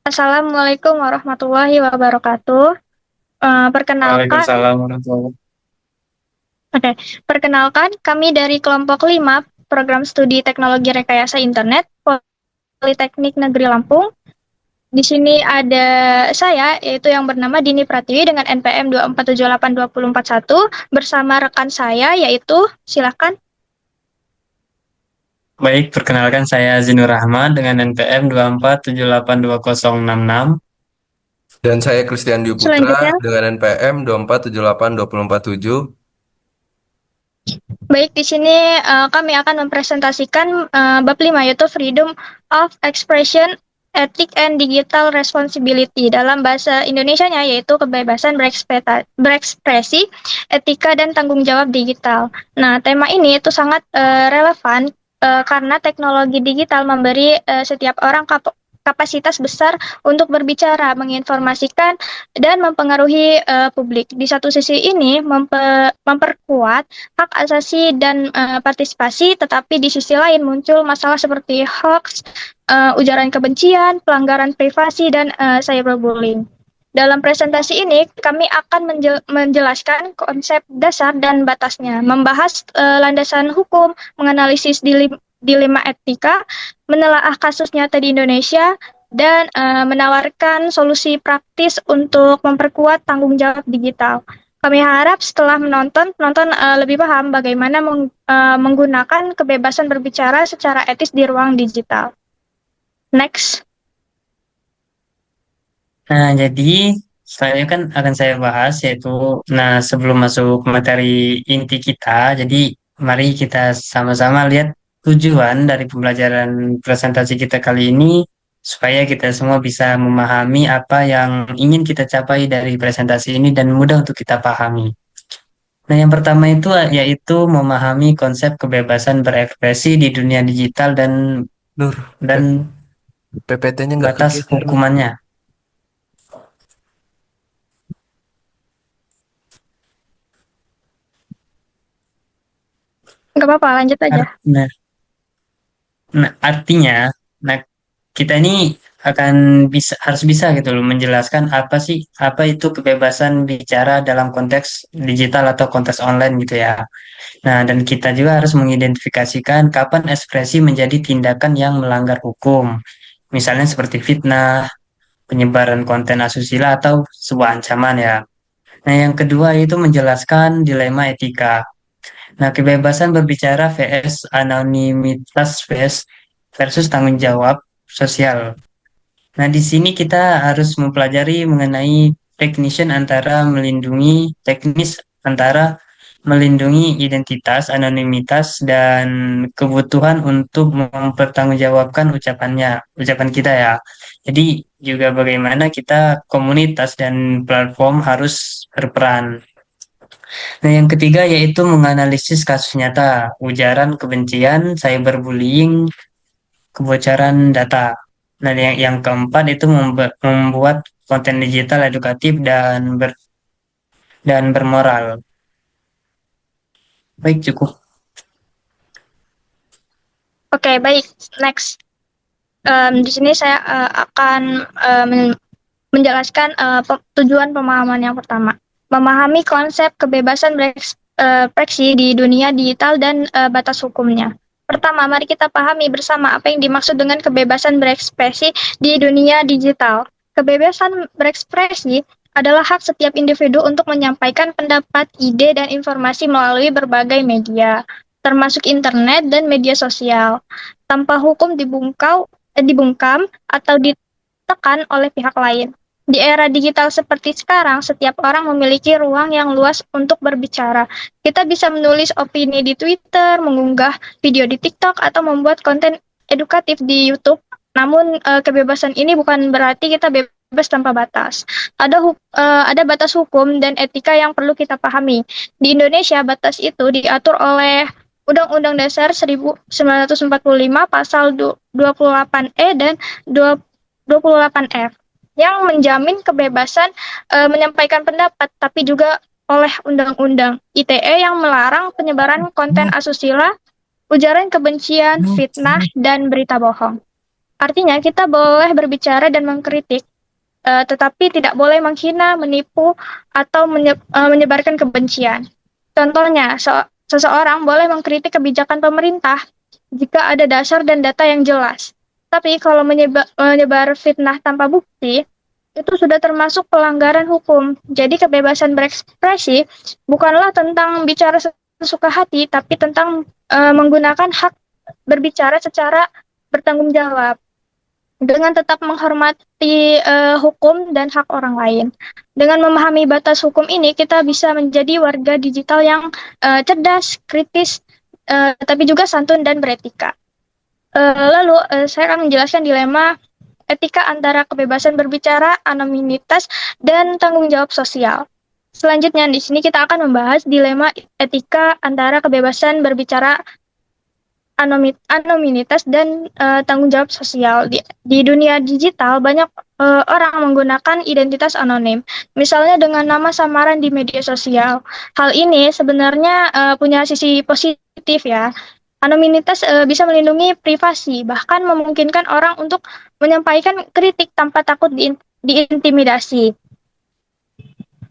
Assalamualaikum warahmatullahi wabarakatuh. Perkenalkan, Waalaikumsalam warahmatullahi wabarakatuh. oke, perkenalkan kami dari kelompok 5 Program Studi Teknologi Rekayasa Internet Politeknik Negeri Lampung. Di sini ada saya, yaitu yang bernama Dini Pratiwi dengan NPM 2478241 bersama rekan saya, yaitu silakan. Baik, perkenalkan saya Zinur Rahman dengan NPM 247820666. Dan saya Christian Dwi Putra Selanjutnya, dengan NPM 2478247. baik, di sini kami akan mempresentasikan bab 5 yaitu Freedom of Expression, Ethic and Digital Responsibility. Dalam bahasa Indonesianya yaitu kebebasan berekspresi, etika dan tanggung jawab digital. Nah, tema ini itu sangat relevan karena teknologi digital memberi setiap orang kapasitas besar untuk berbicara, menginformasikan, dan mempengaruhi publik. Di satu sisi ini memperkuat hak asasi dan partisipasi, tetapi di sisi lain muncul masalah seperti hoax, ujaran kebencian, pelanggaran privasi, dan cyberbullying. Dalam presentasi ini, kami akan menjelaskan konsep dasar dan batasnya, membahas landasan hukum, menganalisis dilema etika, menelaah kasus nyata di Indonesia, dan menawarkan solusi praktis untuk memperkuat tanggung jawab digital. Kami harap setelah menonton, penonton lebih paham bagaimana menggunakan kebebasan berbicara secara etis di ruang digital. Next. Nah, jadi saya kan akan saya bahas yaitu, nah sebelum masuk materi inti kita, jadi mari kita sama-sama lihat tujuan dari pembelajaran presentasi kita kali ini supaya kita semua bisa memahami apa yang ingin kita capai dari presentasi ini dan mudah untuk kita pahami. Nah, yang pertama itu yaitu memahami konsep kebebasan berekspresi di dunia digital dan Nur, dan PPT-nya nggak batas kegeser, Nur. hukumannya. Nggak apa-apa, lanjut aja. Nah, artinya, nah kita ini akan harus bisa gitu loh menjelaskan apa itu kebebasan bicara dalam konteks digital atau konteks online gitu ya. Nah, dan kita juga harus mengidentifikasikan kapan ekspresi menjadi tindakan yang melanggar hukum. Misalnya seperti fitnah, penyebaran konten asusila atau sebuah ancaman ya. Nah, yang kedua itu menjelaskan dilema etika. Nah, kebebasan berbicara vs anonimitas versus tanggung jawab sosial. Nah, di sini kita harus mempelajari mengenai teknis antara melindungi identitas, anonimitas, dan kebutuhan untuk mempertanggungjawabkan ucapan kita ya. Jadi juga bagaimana kita komunitas dan platform harus berperan. Nah, yang ketiga yaitu menganalisis kasus nyata, ujaran kebencian, cyberbullying, kebocoran data. Nah, yang keempat itu membuat konten digital edukatif dan bermoral. Baik, cukup. Oke, baik. Next. Di sini saya akan menjelaskan tujuan pemahaman yang pertama. Memahami konsep kebebasan berekspresi di dunia digital dan batas hukumnya. Pertama, mari kita pahami bersama apa yang dimaksud dengan kebebasan berekspresi di dunia digital. Kebebasan berekspresi adalah hak setiap individu untuk menyampaikan pendapat, ide, dan informasi melalui berbagai media, termasuk internet dan media sosial, tanpa hukum dibungkam atau ditekan oleh pihak lain. Di era digital seperti sekarang, setiap orang memiliki ruang yang luas untuk berbicara. Kita bisa menulis opini di Twitter, mengunggah video di TikTok, atau membuat konten edukatif di YouTube. Namun, kebebasan ini bukan berarti kita bebas tanpa batas. Ada batas hukum dan etika yang perlu kita pahami. Di Indonesia, batas itu diatur oleh Undang-Undang Dasar 1945 Pasal 28E dan 28F yang menjamin kebebasan menyampaikan pendapat, tapi juga oleh Undang-Undang ITE yang melarang penyebaran konten asusila, ujaran kebencian, fitnah, dan berita bohong. Artinya kita boleh berbicara dan mengkritik, tetapi tidak boleh menghina, menipu, atau menyebarkan kebencian. Contohnya, seseorang boleh mengkritik kebijakan pemerintah jika ada dasar dan data yang jelas. Tapi kalau menyebar fitnah tanpa bukti, itu sudah termasuk pelanggaran hukum. Jadi kebebasan berekspresi bukanlah tentang bicara sesuka hati, tapi tentang menggunakan hak berbicara secara bertanggung jawab dengan tetap menghormati hukum dan hak orang lain. Dengan memahami batas hukum ini, kita bisa menjadi warga digital yang cerdas, kritis, tapi juga santun dan beretika. Lalu, saya akan menjelaskan dilema etika antara kebebasan berbicara, anonimitas, dan tanggung jawab sosial. Selanjutnya, di sini kita akan membahas dilema etika antara kebebasan berbicara, anonimitas, dan tanggung jawab sosial. Di dunia digital, banyak orang menggunakan identitas anonim, misalnya dengan nama samaran di media sosial. Hal ini sebenarnya punya sisi positif ya. Anonimitas bisa melindungi privasi, bahkan memungkinkan orang untuk menyampaikan kritik tanpa takut diintimidasi.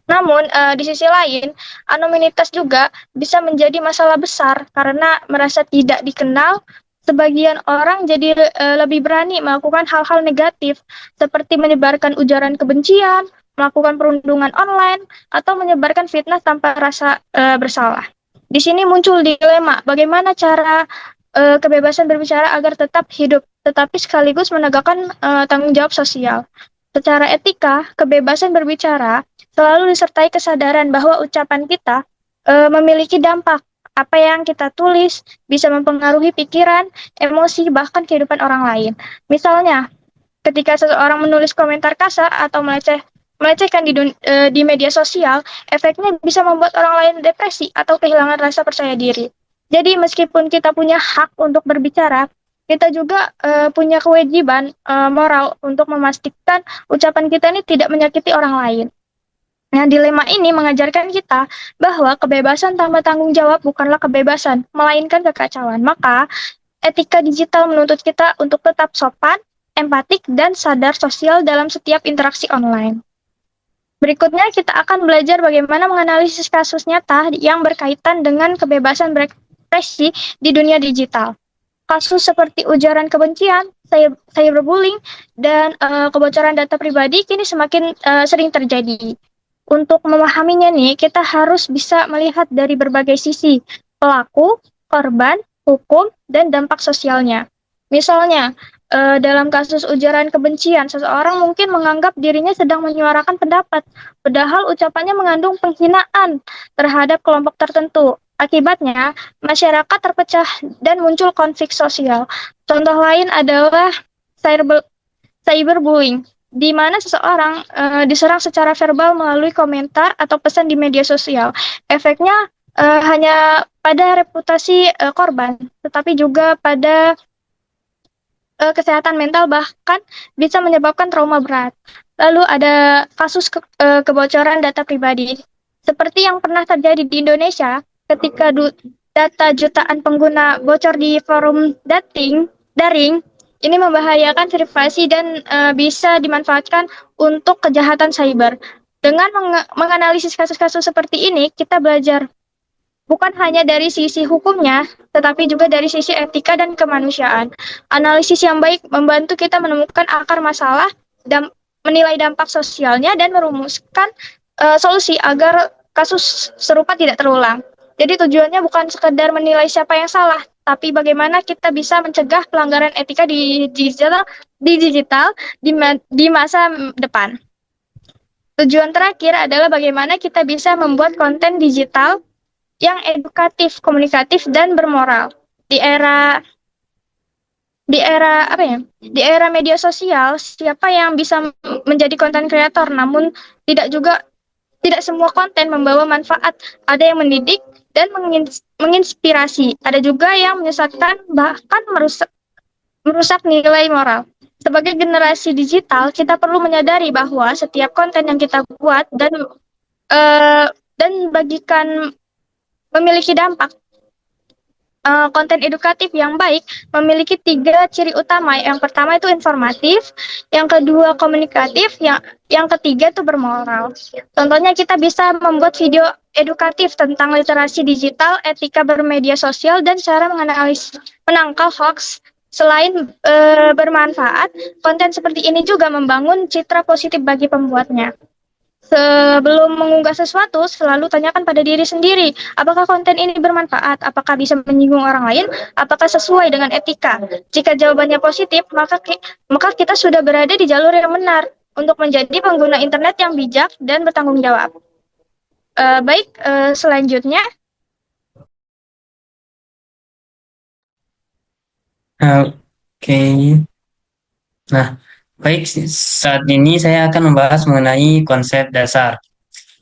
Namun, di sisi lain, anonimitas juga bisa menjadi masalah besar karena merasa tidak dikenal. Sebagian orang jadi lebih berani melakukan hal-hal negatif, seperti menyebarkan ujaran kebencian, melakukan perundungan online, atau menyebarkan fitnah tanpa rasa bersalah. Di sini muncul dilema, bagaimana cara kebebasan berbicara agar tetap hidup, tetapi sekaligus menegakkan tanggung jawab sosial. Secara etika, kebebasan berbicara selalu disertai kesadaran bahwa ucapan kita memiliki dampak. Apa yang kita tulis bisa mempengaruhi pikiran, emosi, bahkan kehidupan orang lain. Misalnya, ketika seseorang menulis komentar kasar atau melecehkan di media sosial, efeknya bisa membuat orang lain depresi atau kehilangan rasa percaya diri. Jadi, meskipun kita punya hak untuk berbicara, kita juga punya kewajiban moral untuk memastikan ucapan kita ini tidak menyakiti orang lain. Nah, dilema ini mengajarkan kita bahwa kebebasan tanpa tanggung jawab bukanlah kebebasan, melainkan kekacauan. Maka, etika digital menuntut kita untuk tetap sopan, empatik, dan sadar sosial dalam setiap interaksi online. Berikutnya, kita akan belajar bagaimana menganalisis kasus nyata yang berkaitan dengan kebebasan berekspresi di dunia digital. Kasus seperti ujaran kebencian, cyberbullying, dan kebocoran data pribadi kini semakin sering terjadi. Untuk memahaminya nih, kita harus bisa melihat dari berbagai sisi, pelaku, korban, hukum, dan dampak sosialnya. Misalnya, dalam kasus ujaran kebencian, seseorang mungkin menganggap dirinya sedang menyuarakan pendapat, padahal ucapannya mengandung penghinaan terhadap kelompok tertentu. Akibatnya, masyarakat terpecah dan muncul konflik sosial. Contoh lain adalah cyberbullying, di mana seseorang diserang secara verbal melalui komentar atau pesan di media sosial. Efeknya hanya pada reputasi korban, tetapi juga pada kesehatan mental, bahkan bisa menyebabkan trauma berat. Lalu ada kasus kebocoran data pribadi. Seperti yang pernah terjadi di Indonesia ketika data jutaan pengguna bocor di forum daring, ini membahayakan privasi dan bisa dimanfaatkan untuk kejahatan cyber. Dengan menganalisis kasus-kasus seperti ini, kita belajar bukan hanya dari sisi hukumnya, tetapi juga dari sisi etika dan kemanusiaan. Analisis yang baik membantu kita menemukan akar masalah dan menilai dampak sosialnya dan merumuskan solusi agar kasus serupa tidak terulang. Jadi tujuannya bukan sekedar menilai siapa yang salah, tapi bagaimana kita bisa mencegah pelanggaran etika di digital di masa depan. Tujuan terakhir adalah bagaimana kita bisa membuat konten digital yang edukatif, komunikatif, dan bermoral. Di era Di era media sosial, siapa yang bisa menjadi konten kreator, namun tidak semua konten membawa manfaat. Ada yang mendidik dan menginspirasi. Ada juga yang menyesatkan, bahkan merusak nilai moral. Sebagai generasi digital, kita perlu menyadari bahwa setiap konten yang kita buat dan bagikan memiliki dampak. konten edukatif yang baik memiliki 3 ciri utama. Yang pertama itu informatif, yang kedua komunikatif, yang ketiga itu bermoral. Contohnya kita bisa membuat video edukatif tentang literasi digital, etika bermedia sosial, dan cara menangkal hoax. Selain bermanfaat, konten seperti ini juga membangun citra positif bagi pembuatnya. Sebelum mengunggah sesuatu, selalu tanyakan pada diri sendiri, apakah konten ini bermanfaat, apakah bisa menyinggung orang lain, apakah sesuai dengan etika. Jika jawabannya positif, maka kita sudah berada di jalur yang benar untuk menjadi pengguna internet yang bijak dan bertanggung jawab. Selanjutnya, Oke. Nah, baik, saat ini saya akan membahas mengenai konsep dasar.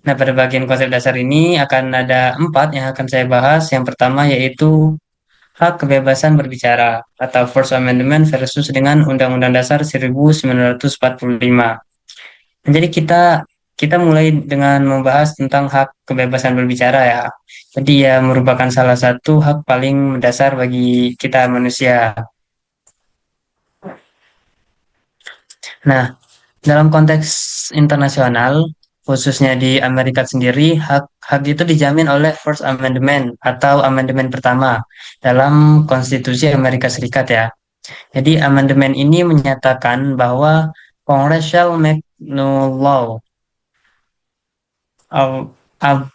Nah, pada bagian konsep dasar ini akan ada 4 yang akan saya bahas. Yang pertama yaitu hak kebebasan berbicara atau First Amendment versus dengan Undang-Undang Dasar 1945. Nah, jadi kita mulai dengan membahas tentang hak kebebasan berbicara ya. Jadi ya merupakan salah satu hak paling mendasar bagi kita manusia. Nah, dalam konteks internasional, khususnya di Amerika sendiri, hak itu dijamin oleh First Amendment atau amandemen pertama dalam Konstitusi Amerika Serikat ya. Jadi amandemen ini menyatakan bahwa Congress shall make no law of, of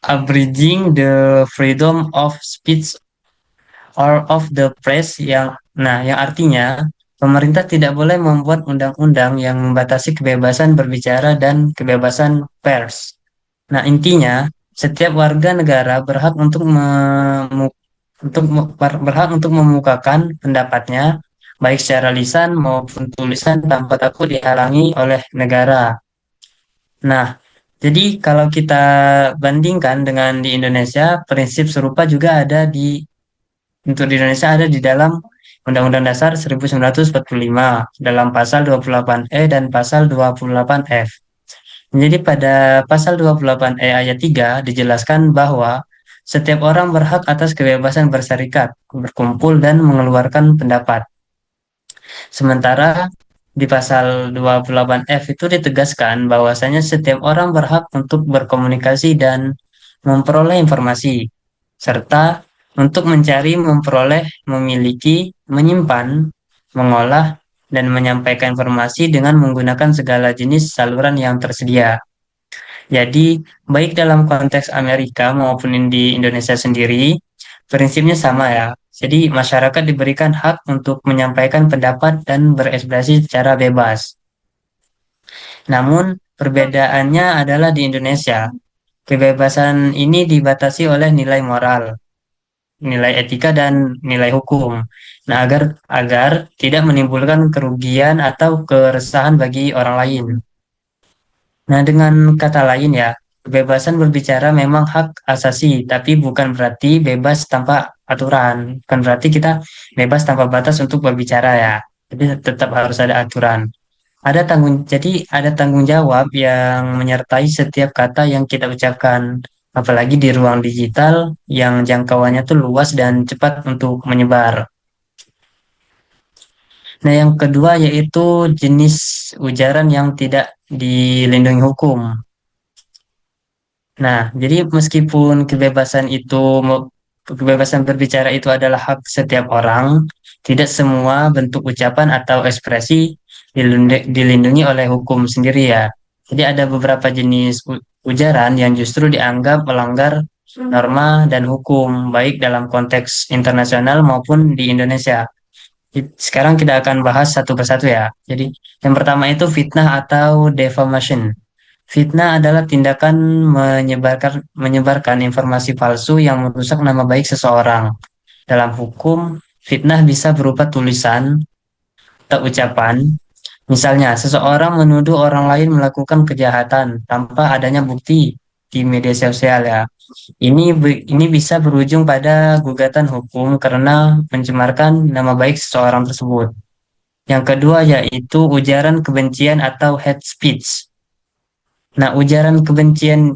abridging the freedom of speech or of the press yang artinya pemerintah tidak boleh membuat undang-undang yang membatasi kebebasan berbicara dan kebebasan pers. Nah, intinya setiap warga negara berhak untuk berhak untuk memukakan pendapatnya baik secara lisan maupun tulisan tanpa takut dihalangi oleh negara. Nah, jadi kalau kita bandingkan dengan di Indonesia, prinsip serupa juga ada untuk di Indonesia ada di dalam Undang-Undang Dasar 1945 dalam pasal 28E dan pasal 28F. Jadi pada pasal 28E ayat 3 dijelaskan bahwa setiap orang berhak atas kebebasan berserikat, berkumpul, dan mengeluarkan pendapat. Sementara di pasal 28F itu ditegaskan bahwasanya setiap orang berhak untuk berkomunikasi dan memperoleh informasi, serta untuk mencari, memperoleh, memiliki, menyimpan, mengolah, dan menyampaikan informasi dengan menggunakan segala jenis saluran yang tersedia. Jadi, baik dalam konteks Amerika maupun di Indonesia sendiri, prinsipnya sama ya. Jadi, masyarakat diberikan hak untuk menyampaikan pendapat dan berekspresi secara bebas. Namun, perbedaannya adalah di Indonesia. Kebebasan ini dibatasi oleh nilai moral, nilai etika, dan nilai hukum. Nah, agar tidak menimbulkan kerugian atau keresahan bagi orang lain. Nah, dengan kata lain ya, kebebasan berbicara memang hak asasi, tapi bukan berarti bebas tanpa aturan. Bukan berarti kita bebas tanpa batas untuk berbicara ya. Jadi tetap harus ada aturan. Jadi ada tanggung jawab yang menyertai setiap kata yang kita ucapkan. Apalagi di ruang digital yang jangkauannya tuh luas dan cepat untuk menyebar. Nah, yang kedua yaitu jenis ujaran yang tidak dilindungi hukum. Nah, jadi meskipun kebebasan berbicara itu adalah hak setiap orang, tidak semua bentuk ucapan atau ekspresi dilindungi oleh hukum sendiri ya. Jadi ada beberapa jenis ujaran yang justru dianggap melanggar norma dan hukum, baik dalam konteks internasional maupun di Indonesia. Sekarang kita akan bahas satu persatu ya. Jadi yang pertama itu fitnah atau defamation. Fitnah adalah tindakan menyebarkan informasi palsu yang merusak nama baik seseorang. Dalam hukum, fitnah bisa berupa tulisan atau ucapan. Misalnya, seseorang menuduh orang lain melakukan kejahatan tanpa adanya bukti di media sosial ya. Ini bisa berujung pada gugatan hukum karena mencemarkan nama baik seseorang tersebut. Yang kedua yaitu ujaran kebencian atau hate speech. Nah, ujaran kebencian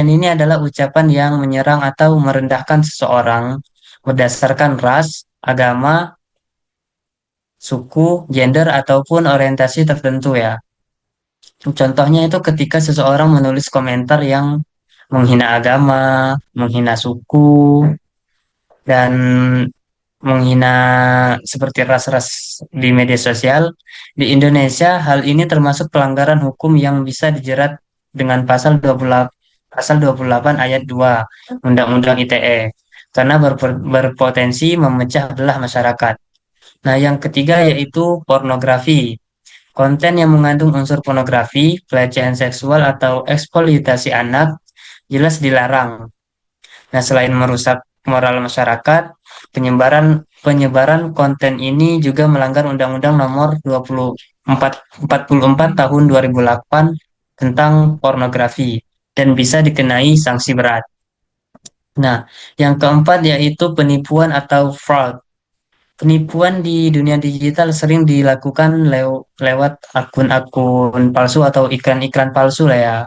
ini adalah ucapan yang menyerang atau merendahkan seseorang, berdasarkan ras, agama, suku, gender, ataupun orientasi tertentu ya. Contohnya itu ketika seseorang menulis komentar yang menghina agama, menghina suku, dan menghina seperti ras-ras di media sosial. Di Indonesia, hal ini termasuk pelanggaran hukum yang bisa dijerat dengan pasal 28 ayat 2 Undang-Undang ITE karena berpotensi memecah belah masyarakat. Nah, yang ketiga yaitu pornografi. Konten yang mengandung unsur pornografi, pelecehan seksual atau eksploitasi anak jelas dilarang. Nah, selain merusak moral masyarakat, penyebaran penyebaran konten ini juga melanggar Undang-Undang Nomor 44 Tahun 2008 tentang pornografi dan bisa dikenai sanksi berat. Nah, yang keempat yaitu penipuan atau fraud. Penipuan di dunia digital sering dilakukan lewat akun-akun palsu atau iklan-iklan palsu lah ya.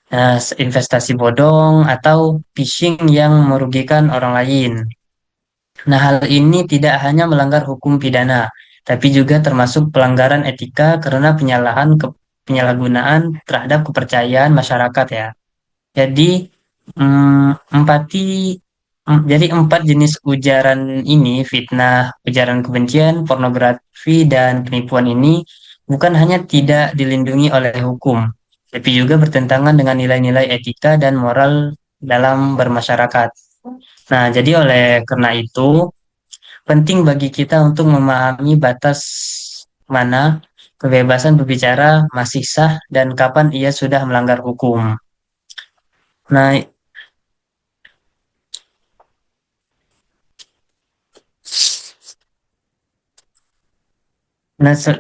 Nah, investasi bodong atau phishing yang merugikan orang lain. Nah, hal ini tidak hanya melanggar hukum pidana, tapi juga termasuk pelanggaran etika karena penyalahgunaan terhadap kepercayaan masyarakat ya. Jadi, empati, jadi empat jenis ujaran ini, fitnah, ujaran kebencian, pornografi, dan penipuan ini bukan hanya tidak dilindungi oleh hukum, tapi juga bertentangan dengan nilai-nilai etika dan moral dalam bermasyarakat. Nah, jadi oleh karena itu, penting bagi kita untuk memahami batas mana kebebasan berbicara masih sah dan kapan ia sudah melanggar hukum. Nah,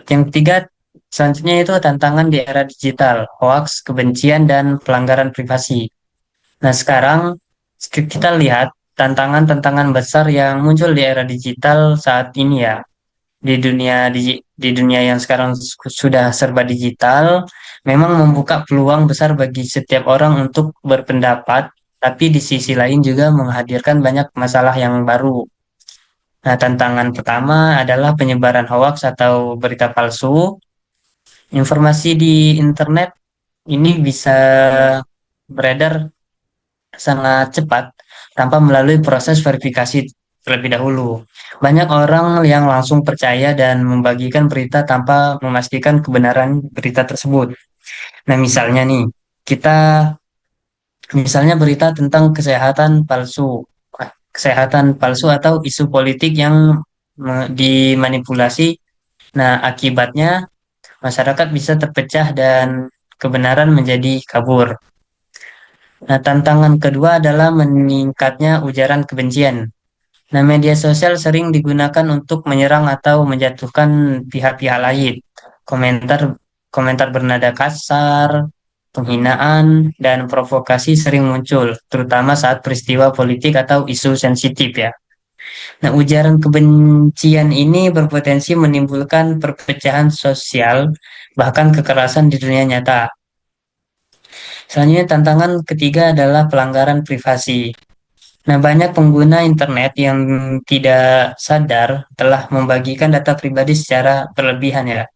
yang ketiga, selanjutnya itu tantangan di era digital, hoax, kebencian, dan pelanggaran privasi. Nah, sekarang kita lihat tantangan-tantangan besar yang muncul di era digital saat ini ya. Di dunia yang sekarang sudah serba digital, memang membuka peluang besar bagi setiap orang untuk berpendapat, tapi di sisi lain juga menghadirkan banyak masalah yang baru. Nah, tantangan pertama adalah penyebaran hoax atau berita palsu. Informasi di internet ini bisa beredar sangat cepat tanpa melalui proses verifikasi terlebih dahulu. Banyak orang yang langsung percaya dan membagikan berita tanpa memastikan kebenaran berita tersebut. Nah, misalnya nih, kita misalnya berita tentang kesehatan palsu atau isu politik yang dimanipulasi. Nah, akibatnya masyarakat bisa terpecah dan kebenaran menjadi kabur. Nah, tantangan kedua adalah meningkatnya ujaran kebencian. Nah, media sosial sering digunakan untuk menyerang atau menjatuhkan pihak-pihak lain. Komentar komentar bernada kasar, penghinaan, dan provokasi sering muncul, terutama saat peristiwa politik atau isu sensitif ya. Nah, ujaran kebencian ini berpotensi menimbulkan perpecahan sosial, bahkan kekerasan di dunia nyata. Selanjutnya, tantangan ketiga adalah pelanggaran privasi. Nah, banyak pengguna internet yang tidak sadar telah membagikan data pribadi secara berlebihan ya.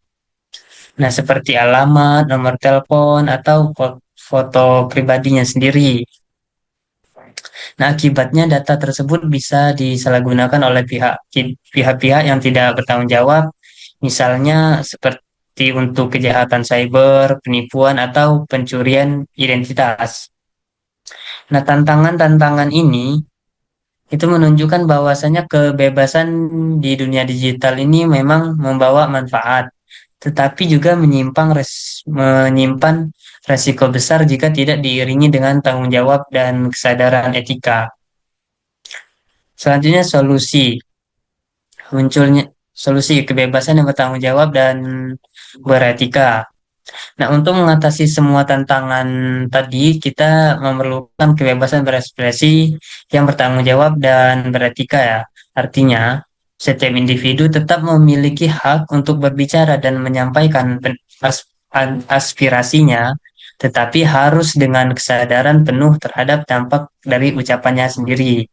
Nah, seperti alamat, nomor telepon, atau foto pribadinya sendiri. Nah, akibatnya data tersebut bisa disalahgunakan oleh pihak-pihak yang tidak bertanggung jawab, misalnya seperti untuk kejahatan cyber, penipuan, atau pencurian identitas. Nah, tantangan-tantangan ini itu menunjukkan bahwasanya kebebasan di dunia digital ini memang membawa manfaat, tetapi juga menyimpan resiko besar jika tidak diiringi dengan tanggung jawab dan kesadaran etika. Selanjutnya munculnya solusi kebebasan yang bertanggung jawab dan beretika. Nah, untuk mengatasi semua tantangan tadi, kita memerlukan kebebasan berekspresi yang bertanggung jawab dan beretika ya. Artinya, setiap individu tetap memiliki hak untuk berbicara dan menyampaikan aspirasinya, tetapi harus dengan kesadaran penuh terhadap dampak dari ucapannya sendiri.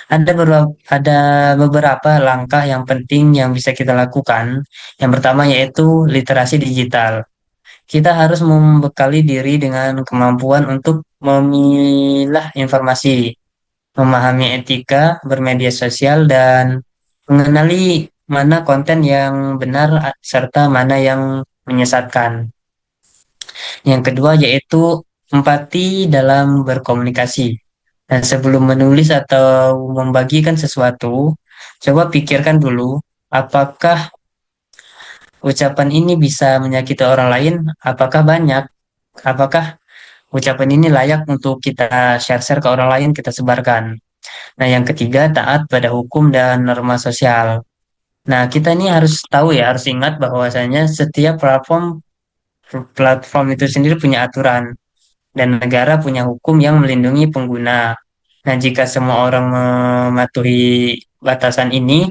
ada beberapa langkah yang penting yang bisa kita lakukan. Yang pertama yaitu literasi digital. Kita harus membekali diri dengan kemampuan untuk memilah informasi, memahami etika bermedia sosial, dan mengenali mana konten yang benar serta mana yang menyesatkan. Yang kedua yaitu empati dalam berkomunikasi. Dan sebelum menulis atau membagikan sesuatu, coba pikirkan dulu apakah ucapan ini bisa menyakiti orang lain, apakah banyak, apakah ucapan ini layak untuk kita share-share ke orang lain, kita sebarkan. Nah, yang ketiga, taat pada hukum dan norma sosial. Nah, kita ini harus tahu ya, harus ingat bahwasanya setiap platform platform itu sendiri punya aturan dan negara punya hukum yang melindungi pengguna. Nah, jika semua orang mematuhi batasan ini,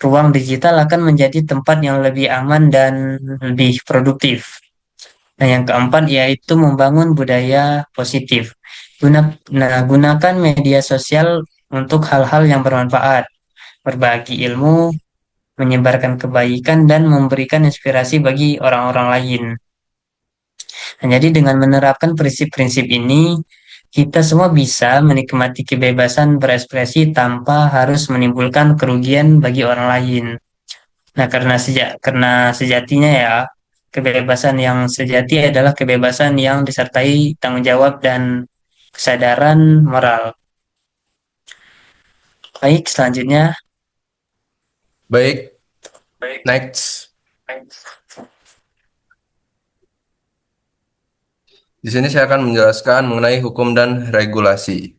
ruang digital akan menjadi tempat yang lebih aman dan lebih produktif. Nah, yang keempat yaitu membangun budaya positif. Gunakan media sosial untuk hal-hal yang bermanfaat, berbagi ilmu, menyebarkan kebaikan, dan memberikan inspirasi bagi orang-orang lain. Nah, jadi dengan menerapkan prinsip-prinsip ini, kita semua bisa menikmati kebebasan berekspresi tanpa harus menimbulkan kerugian bagi orang lain. Nah, karena sejatinya ya, kebebasan yang sejati adalah kebebasan yang disertai tanggung jawab dan kesadaran moral. Baik, selanjutnya. Baik, next. Di sini saya akan menjelaskan mengenai hukum dan regulasi.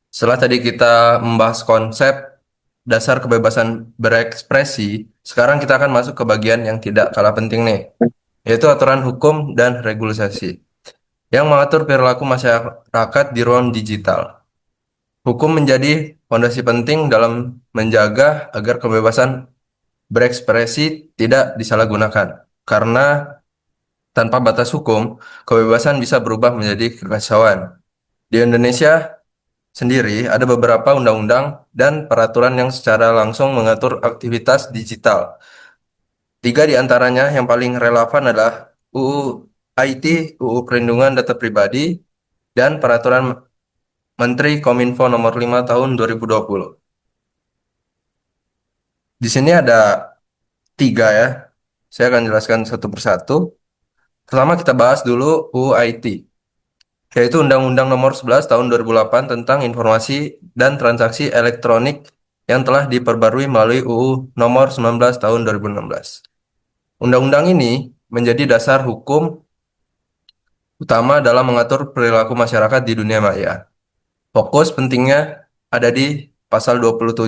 Setelah tadi kita membahas konsep dasar kebebasan berekspresi, sekarang kita akan masuk ke bagian yang tidak kalah penting nih, yaitu aturan hukum dan regulasi yang mengatur perilaku masyarakat di ruang digital. Hukum menjadi fondasi penting dalam menjaga agar kebebasan berekspresi tidak disalahgunakan. Karena tanpa batas hukum, kebebasan bisa berubah menjadi kekacauan. Di Indonesia sendiri ada beberapa undang-undang dan peraturan yang secara langsung mengatur aktivitas digital. Tiga di antaranya yang paling relevan adalah UU IT, UU Perlindungan Data Pribadi, dan Peraturan Menteri Kominfo Nomor 5 Tahun 2020. Di sini ada tiga ya. Saya akan jelaskan satu persatu. Pertama kita bahas dulu UU IT, yaitu Undang-Undang Nomor 11 Tahun 2008 tentang Informasi dan Transaksi Elektronik yang telah diperbarui melalui UU Nomor 19 Tahun 2016. Undang-undang ini menjadi dasar hukum utama dalam mengatur perilaku masyarakat di dunia maya. Fokus pentingnya ada di pasal 27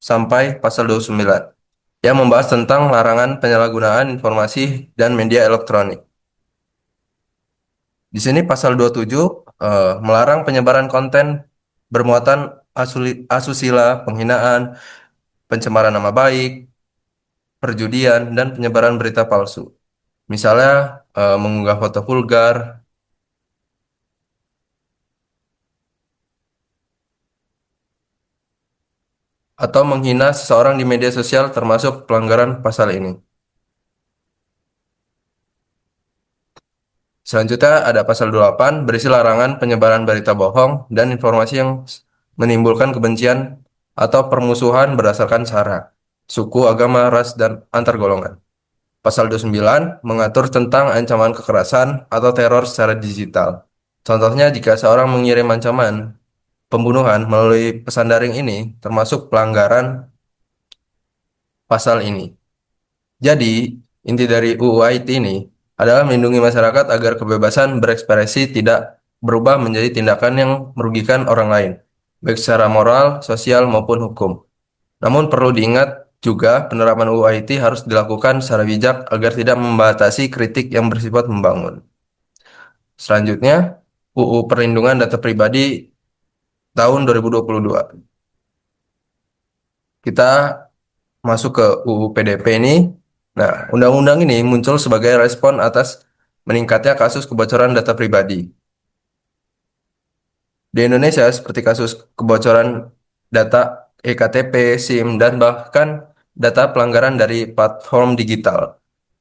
sampai pasal 29 yang membahas tentang larangan penyalahgunaan informasi dan media elektronik. Di sini pasal 27 melarang penyebaran konten bermuatan asusila, penghinaan, pencemaran nama baik, perjudian, dan penyebaran berita palsu. Misalnya mengunggah foto vulgar, atau menghina seseorang di media sosial termasuk pelanggaran pasal ini. Selanjutnya ada pasal 28 berisi larangan penyebaran berita bohong dan informasi yang menimbulkan kebencian atau permusuhan berdasarkan sara, suku, agama, ras, dan antar golongan. Pasal 29 mengatur tentang ancaman kekerasan atau teror secara digital. Contohnya jika seorang mengirim ancaman pembunuhan melalui pesan daring ini termasuk pelanggaran pasal ini. Jadi, inti dari UU IT ini adalah melindungi masyarakat agar kebebasan berekspresi tidak berubah menjadi tindakan yang merugikan orang lain, baik secara moral, sosial, maupun hukum. Namun perlu diingat juga penerapan UU IT harus dilakukan secara bijak agar tidak membatasi kritik yang bersifat membangun. Selanjutnya, UU Perlindungan Data Pribadi tahun 2022. Kita masuk ke UU PDP ini. Nah, undang-undang ini muncul sebagai respon atas meningkatnya kasus kebocoran data pribadi. Di Indonesia, seperti kasus kebocoran data EKTP, SIM, dan bahkan data pelanggaran dari platform digital.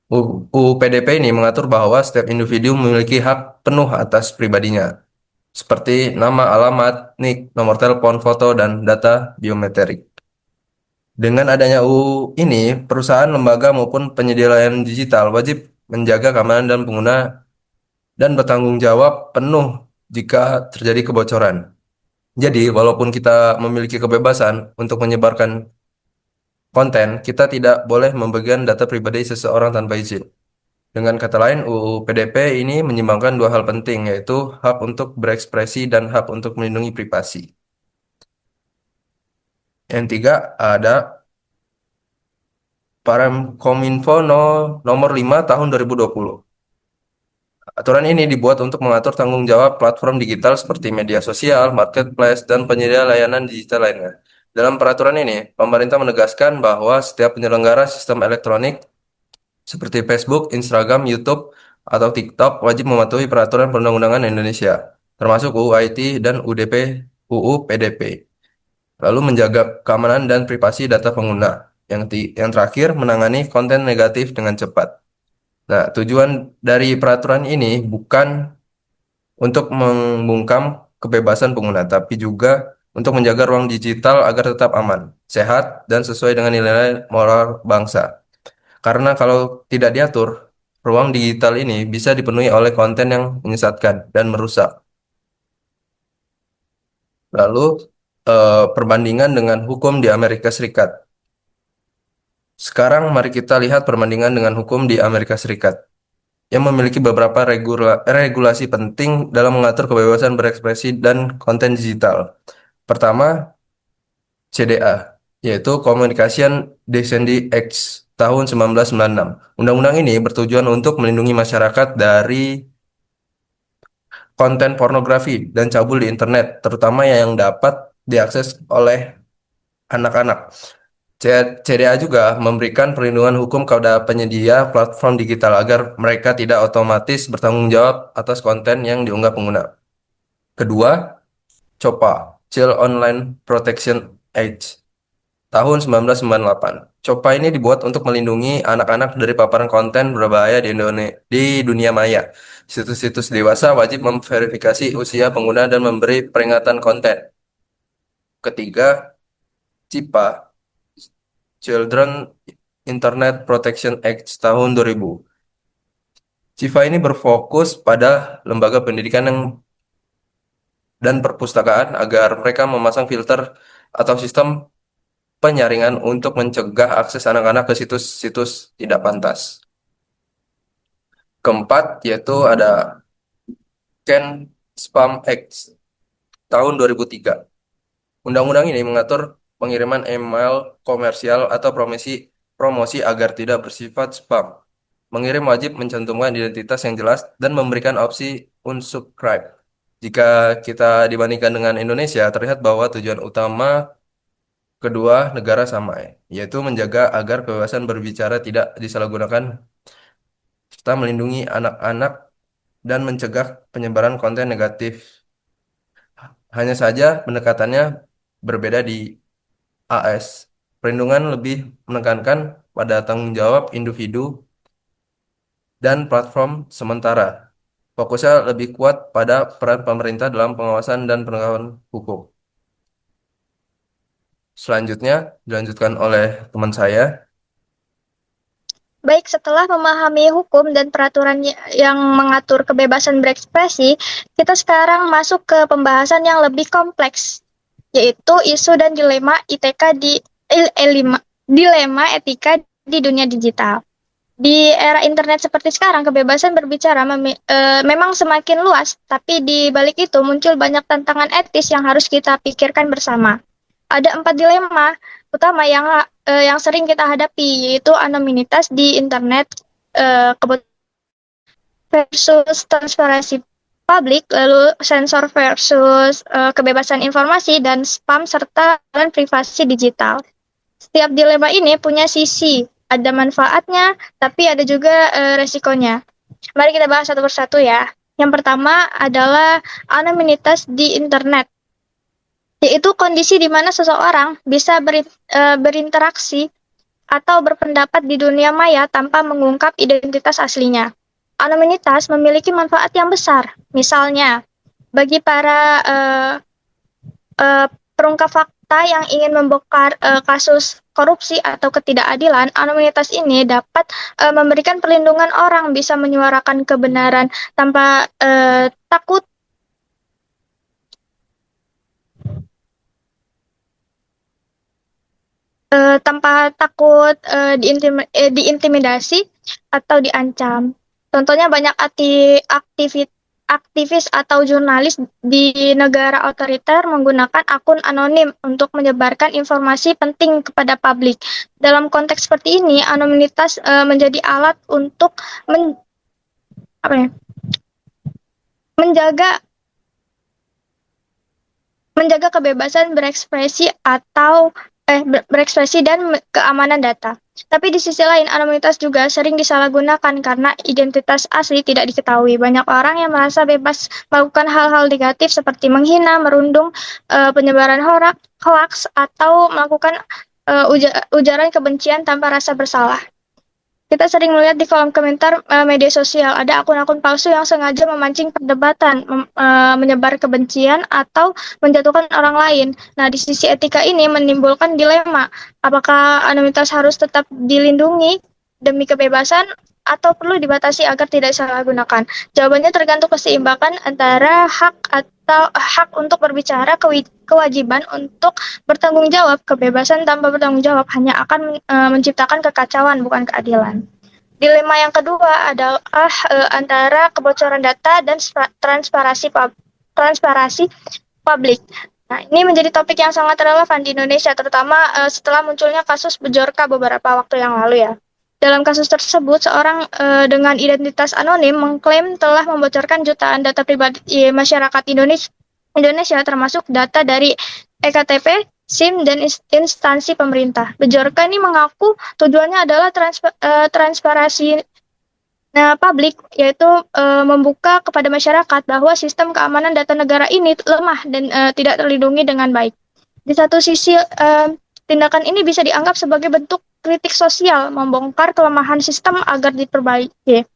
UU PDP ini mengatur bahwa setiap individu memiliki hak penuh atas pribadinya, seperti nama, alamat, NIK, nomor telepon, foto, dan data biometrik. Dengan adanya UU ini, perusahaan, lembaga, maupun penyedia layanan digital wajib menjaga keamanan dan pengguna dan bertanggung jawab penuh jika terjadi kebocoran. Jadi, walaupun kita memiliki kebebasan untuk menyebarkan konten, kita tidak boleh membagikan data pribadi seseorang tanpa izin. Dengan kata lain, UU PDP ini menyeimbangkan dua hal penting, yaitu hak untuk berekspresi dan hak untuk melindungi privasi. Yang tiga ada Kominfo nomor 5 tahun 2020. Aturan ini dibuat untuk mengatur tanggung jawab platform digital seperti media sosial, marketplace, dan penyedia layanan digital lainnya. Dalam peraturan ini, pemerintah menegaskan bahwa setiap penyelenggara sistem elektronik seperti Facebook, Instagram, YouTube, atau TikTok wajib mematuhi peraturan perundang-undangan Indonesia, termasuk UU IT dan UU PDP. Lalu menjaga keamanan dan privasi data pengguna. Yang terakhir, menangani konten negatif dengan cepat. Nah, tujuan dari peraturan ini bukan untuk membungkam kebebasan pengguna, tapi juga untuk menjaga ruang digital agar tetap aman, sehat, dan sesuai dengan nilai-nilai moral bangsa. Karena kalau tidak diatur, ruang digital ini bisa dipenuhi oleh konten yang menyesatkan dan merusak. Lalu, perbandingan dengan hukum di Amerika Serikat. Sekarang mari kita lihat perbandingan dengan hukum di Amerika Serikat yang memiliki beberapa regulasi penting dalam mengatur kebebasan berekspresi dan konten digital. Pertama, CDA, yaitu Communication Decency Act tahun 1996. Undang-undang ini bertujuan untuk melindungi masyarakat dari konten pornografi dan cabul di internet, terutama yang dapat diakses oleh anak-anak. CDA juga memberikan perlindungan hukum kepada penyedia platform digital agar mereka tidak otomatis bertanggung jawab atas konten yang diunggah pengguna. Kedua, COPPA, Child Online Protection Act, tahun 1998. COPPA ini dibuat untuk melindungi anak-anak dari paparan konten berbahaya di dunia maya. Situs-situs dewasa wajib memverifikasi usia pengguna dan memberi peringatan konten. Ketiga, CIPA, Children Internet Protection Act tahun 2000. CIPA ini berfokus pada lembaga pendidikan dan perpustakaan agar mereka memasang filter atau sistem penyaringan untuk mencegah akses anak-anak ke situs-situs tidak pantas. Keempat, yaitu ada Can Spam Act tahun 2003. Undang-undang ini mengatur pengiriman email komersial atau promosi agar tidak bersifat spam. Mengirim wajib mencantumkan identitas yang jelas dan memberikan opsi unsubscribe. Jika kita dibandingkan dengan Indonesia, terlihat bahwa tujuan utama kedua negara sama, yaitu menjaga agar kebebasan berbicara tidak disalahgunakan, serta melindungi anak-anak dan mencegah penyebaran konten negatif. Hanya saja pendekatannya berbeda di AS. Perlindungan lebih menekankan pada tanggung jawab individu dan platform sementara. Fokusnya lebih kuat pada peran pemerintah dalam pengawasan dan penegakan hukum. Selanjutnya dilanjutkan oleh teman saya. Baik, setelah memahami hukum dan peraturan yang mengatur kebebasan berekspresi, kita sekarang masuk ke pembahasan yang lebih kompleks, yaitu isu dan dilema dilema etika di dunia digital. Di era internet seperti sekarang, kebebasan berbicara memang semakin luas, tapi di balik itu muncul banyak tantangan etis yang harus kita pikirkan bersama. Ada 4 dilema utama yang sering kita hadapi, yaitu anonimitas di internet, versus transparansi publik, lalu sensor versus kebebasan informasi, dan spam, serta privasi digital. Setiap dilema ini punya sisi, ada manfaatnya, tapi ada juga resikonya. Mari kita bahas satu persatu ya. Yang pertama adalah anonimitas di internet, yaitu kondisi di mana seseorang bisa berinteraksi atau berpendapat di dunia maya tanpa mengungkap identitas aslinya. Anonimitas memiliki manfaat yang besar. Misalnya, bagi para perungkap fakta yang ingin membongkar kasus korupsi atau ketidakadilan, anonimitas ini dapat memberikan perlindungan orang bisa menyuarakan kebenaran tanpa takut diintimidasi atau diancam. Contohnya banyak aktivis atau jurnalis di negara otoriter menggunakan akun anonim untuk menyebarkan informasi penting kepada publik. Dalam konteks seperti ini, anonimitas menjadi alat untuk menjaga kebebasan berekspresi dan keamanan data. Tapi di sisi lain, anonimitas juga sering disalahgunakan karena identitas asli tidak diketahui. Banyak orang yang merasa bebas melakukan hal-hal negatif seperti menghina, merundung, penyebaran hoaks, atau melakukan ujaran kebencian tanpa rasa bersalah. Kita sering melihat di kolom komentar media sosial ada akun-akun palsu yang sengaja memancing perdebatan, menyebar kebencian, atau menjatuhkan orang lain. Nah, di sisi etika ini menimbulkan dilema, apakah anonimitas harus tetap dilindungi demi kebebasan atau perlu dibatasi agar tidak disalahgunakan? Jawabannya tergantung keseimbangan antara hak untuk berbicara, kewajiban untuk bertanggung jawab. Kebebasan tanpa bertanggung jawab hanya akan menciptakan kekacauan, bukan keadilan. Dilema yang kedua adalah antara kebocoran data dan transparansi publik. Nah, ini menjadi topik yang sangat relevan di Indonesia, terutama setelah munculnya kasus Bjorka beberapa waktu yang lalu ya. Dalam kasus tersebut, seorang dengan identitas anonim mengklaim telah membocorkan jutaan data pribadi masyarakat Indonesia, termasuk data dari EKTP, SIM, dan instansi pemerintah. Bjorka ini mengaku tujuannya adalah transparansi publik, yaitu membuka kepada masyarakat bahwa sistem keamanan data negara ini lemah dan tidak terlindungi dengan baik. Di satu sisi, tindakan ini bisa dianggap sebagai bentuk kritik sosial, membongkar kelemahan sistem agar diperbaiki.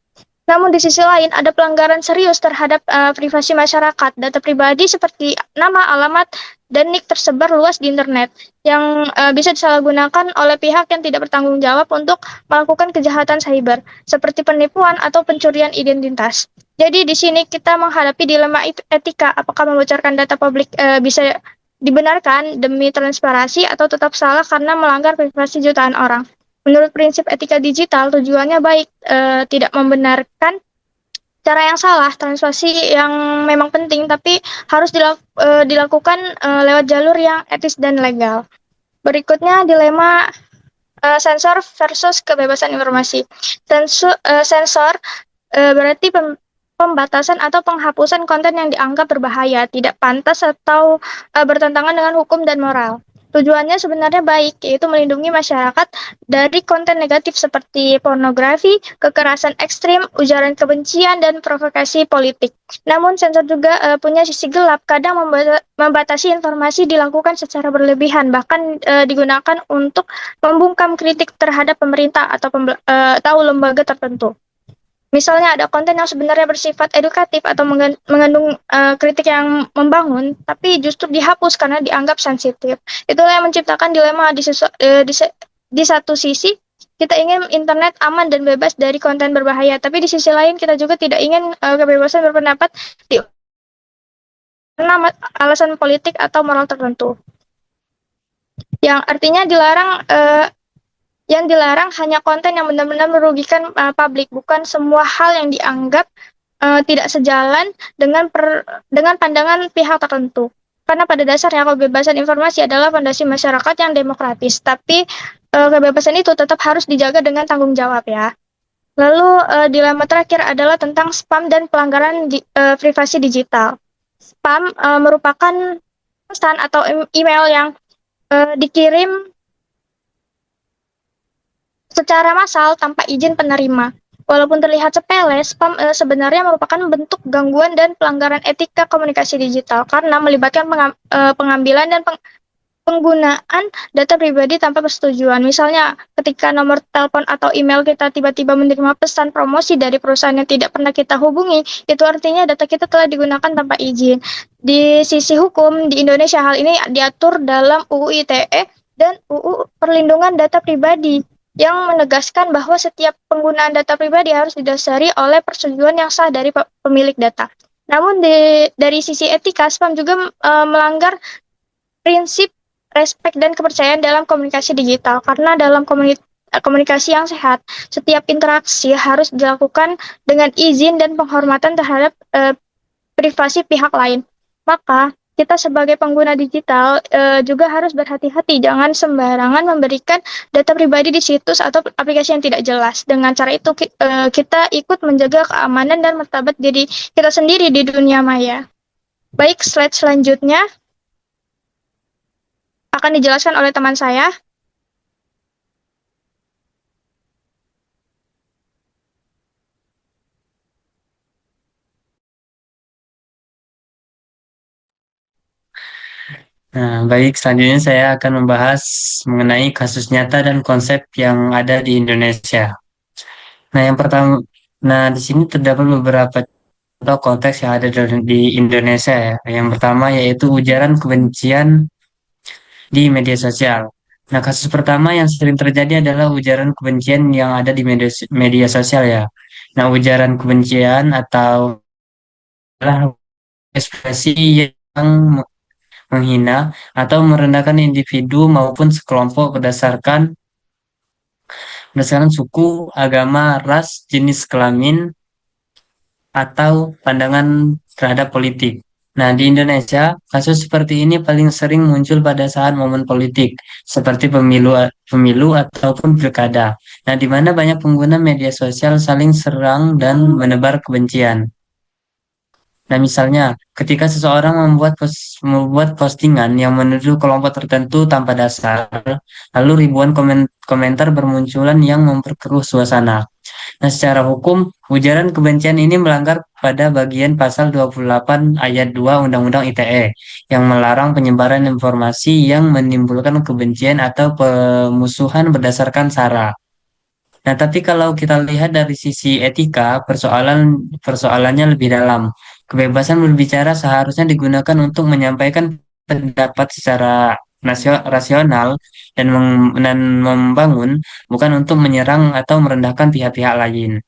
Namun di sisi lain, ada pelanggaran serius terhadap privasi masyarakat. Data pribadi seperti nama, alamat, dan nik tersebar luas di internet yang bisa disalahgunakan oleh pihak yang tidak bertanggung jawab untuk melakukan kejahatan cyber, seperti penipuan atau pencurian identitas. Jadi di sini kita menghadapi dilema etika, apakah membocorkan data publik bisa dibenarkan demi transparansi atau tetap salah karena melanggar privasi jutaan orang. Menurut prinsip etika digital, tujuannya baik, tidak membenarkan cara yang salah, transparansi yang memang penting, tapi harus dilakukan lewat jalur yang etis dan legal. Berikutnya, dilema sensor versus kebebasan informasi. Sensor berarti pembatasan atau penghapusan konten yang dianggap berbahaya, tidak pantas atau bertentangan dengan hukum dan moral. Tujuannya sebenarnya baik, yaitu melindungi masyarakat dari konten negatif seperti pornografi, kekerasan ekstrim, ujaran kebencian, dan provokasi politik. Namun sensor juga punya sisi gelap, kadang membatasi informasi dilakukan secara berlebihan, bahkan digunakan untuk membungkam kritik terhadap pemerintah atau lembaga tertentu. Misalnya ada konten yang sebenarnya bersifat edukatif atau mengandung kritik yang membangun, tapi justru dihapus karena dianggap sensitif. Itulah yang menciptakan dilema di satu sisi, kita ingin internet aman dan bebas dari konten berbahaya, tapi di sisi lain kita juga tidak ingin kebebasan berpendapat karena alasan politik atau moral tertentu. Yang artinya yang dilarang hanya konten yang benar-benar merugikan publik, bukan semua hal yang dianggap tidak sejalan dengan pandangan pihak tertentu. Karena pada dasarnya kebebasan informasi adalah fondasi masyarakat yang demokratis, tapi kebebasan itu tetap harus dijaga dengan tanggung jawab ya. Lalu dilema terakhir adalah tentang spam dan pelanggaran privasi digital. Spam merupakan pesan atau email yang dikirim secara massal tanpa izin penerima. Walaupun terlihat sepele, spam sebenarnya merupakan bentuk gangguan dan pelanggaran etika komunikasi digital karena melibatkan pengambilan dan penggunaan data pribadi tanpa persetujuan. Misalnya, ketika nomor telepon atau email kita tiba-tiba menerima pesan promosi dari perusahaan yang tidak pernah kita hubungi, itu artinya data kita telah digunakan tanpa izin. Di sisi hukum, di Indonesia hal ini diatur dalam UU ITE dan UU Perlindungan Data Pribadi yang menegaskan bahwa setiap penggunaan data pribadi harus didasari oleh persetujuan yang sah dari pemilik data. Namun dari sisi etika, spam juga melanggar prinsip respek dan kepercayaan dalam komunikasi digital karena dalam komunikasi yang sehat, setiap interaksi harus dilakukan dengan izin dan penghormatan terhadap privasi pihak lain. Maka kita sebagai pengguna digital juga harus berhati-hati, jangan sembarangan memberikan data pribadi di situs atau aplikasi yang tidak jelas. Dengan cara itu kita ikut menjaga keamanan dan martabat diri kita sendiri di dunia maya. Baik, slide selanjutnya akan dijelaskan oleh teman saya. Nah, baik, selanjutnya saya akan membahas mengenai kasus nyata dan konsep yang ada di Indonesia. Nah, yang pertama, di sini terdapat beberapa contoh konteks yang ada di Indonesia ya. Yang pertama yaitu ujaran kebencian di media sosial. Nah, kasus pertama yang sering terjadi adalah ujaran kebencian yang ada di media sosial ya. Nah, ujaran kebencian atau adalah ekspresi yang menghina atau merendahkan individu maupun sekelompok berdasarkan suku, agama, ras, jenis kelamin, atau pandangan terhadap politik. Nah, di Indonesia, kasus seperti ini paling sering muncul pada saat momen politik, seperti pemilu ataupun pilkada. Nah, di mana banyak pengguna media sosial saling serang dan menebar kebencian. Nah, misalnya, ketika seseorang membuat postingan yang menuduh kelompok tertentu tanpa dasar, lalu ribuan komentar bermunculan yang memperkeruh suasana. Nah, secara hukum, ujaran kebencian ini melanggar pada bagian pasal 28 ayat 2 Undang-Undang ITE yang melarang penyebaran informasi yang menimbulkan kebencian atau pemusuhan berdasarkan SARA. Nah, tapi kalau kita lihat dari sisi etika, persoalannya lebih dalam. Kebebasan berbicara seharusnya digunakan untuk menyampaikan pendapat secara rasional dan membangun, bukan untuk menyerang atau merendahkan pihak-pihak lain.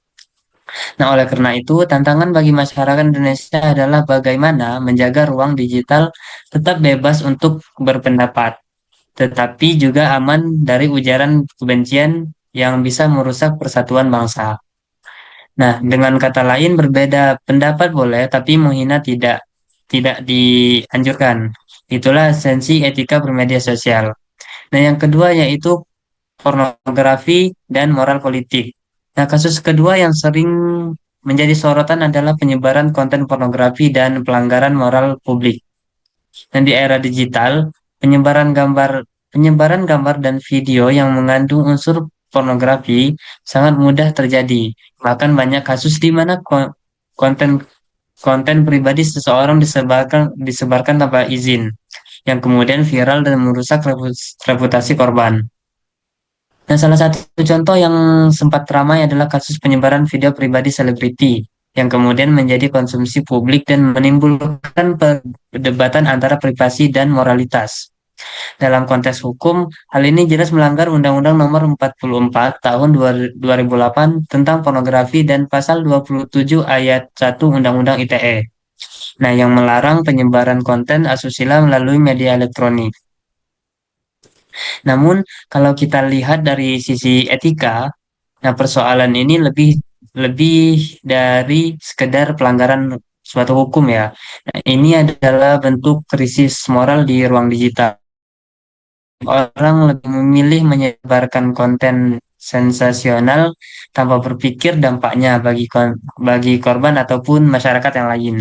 Nah, oleh karena itu, tantangan bagi masyarakat Indonesia adalah bagaimana menjaga ruang digital tetap bebas untuk berpendapat, tetapi juga aman dari ujaran kebencian yang bisa merusak persatuan bangsa. Nah, dengan kata lain, berbeda pendapat boleh, tapi menghina tidak dianjurkan. Itulah esensi etika bermedia sosial. Nah, yang kedua yaitu pornografi dan moral politik. Nah, kasus kedua yang sering menjadi sorotan adalah penyebaran konten pornografi dan pelanggaran moral publik. Dan di era digital, penyebaran gambar dan video yang mengandung unsur pornografi sangat mudah terjadi. Bahkan banyak kasus di mana konten konten pribadi seseorang disebarkan tanpa izin, yang kemudian viral dan merusak reputasi korban. Dan salah satu contoh yang sempat ramai adalah kasus penyebaran video pribadi selebriti yang kemudian menjadi konsumsi publik dan menimbulkan perdebatan antara privasi dan moralitas. Dalam konteks hukum, hal ini jelas melanggar Undang-Undang Nomor 44 Tahun 2008 tentang pornografi dan Pasal 27 Ayat 1 Undang-Undang ITE. Nah, yang melarang penyebaran konten asusila melalui media elektronik. Namun, kalau kita lihat dari sisi etika, nah persoalan ini lebih lebih dari sekedar pelanggaran suatu hukum ya. Nah, ini adalah bentuk krisis moral di ruang digital. Orang lebih memilih menyebarkan konten sensasional tanpa berpikir dampaknya bagi korban ataupun masyarakat yang lain.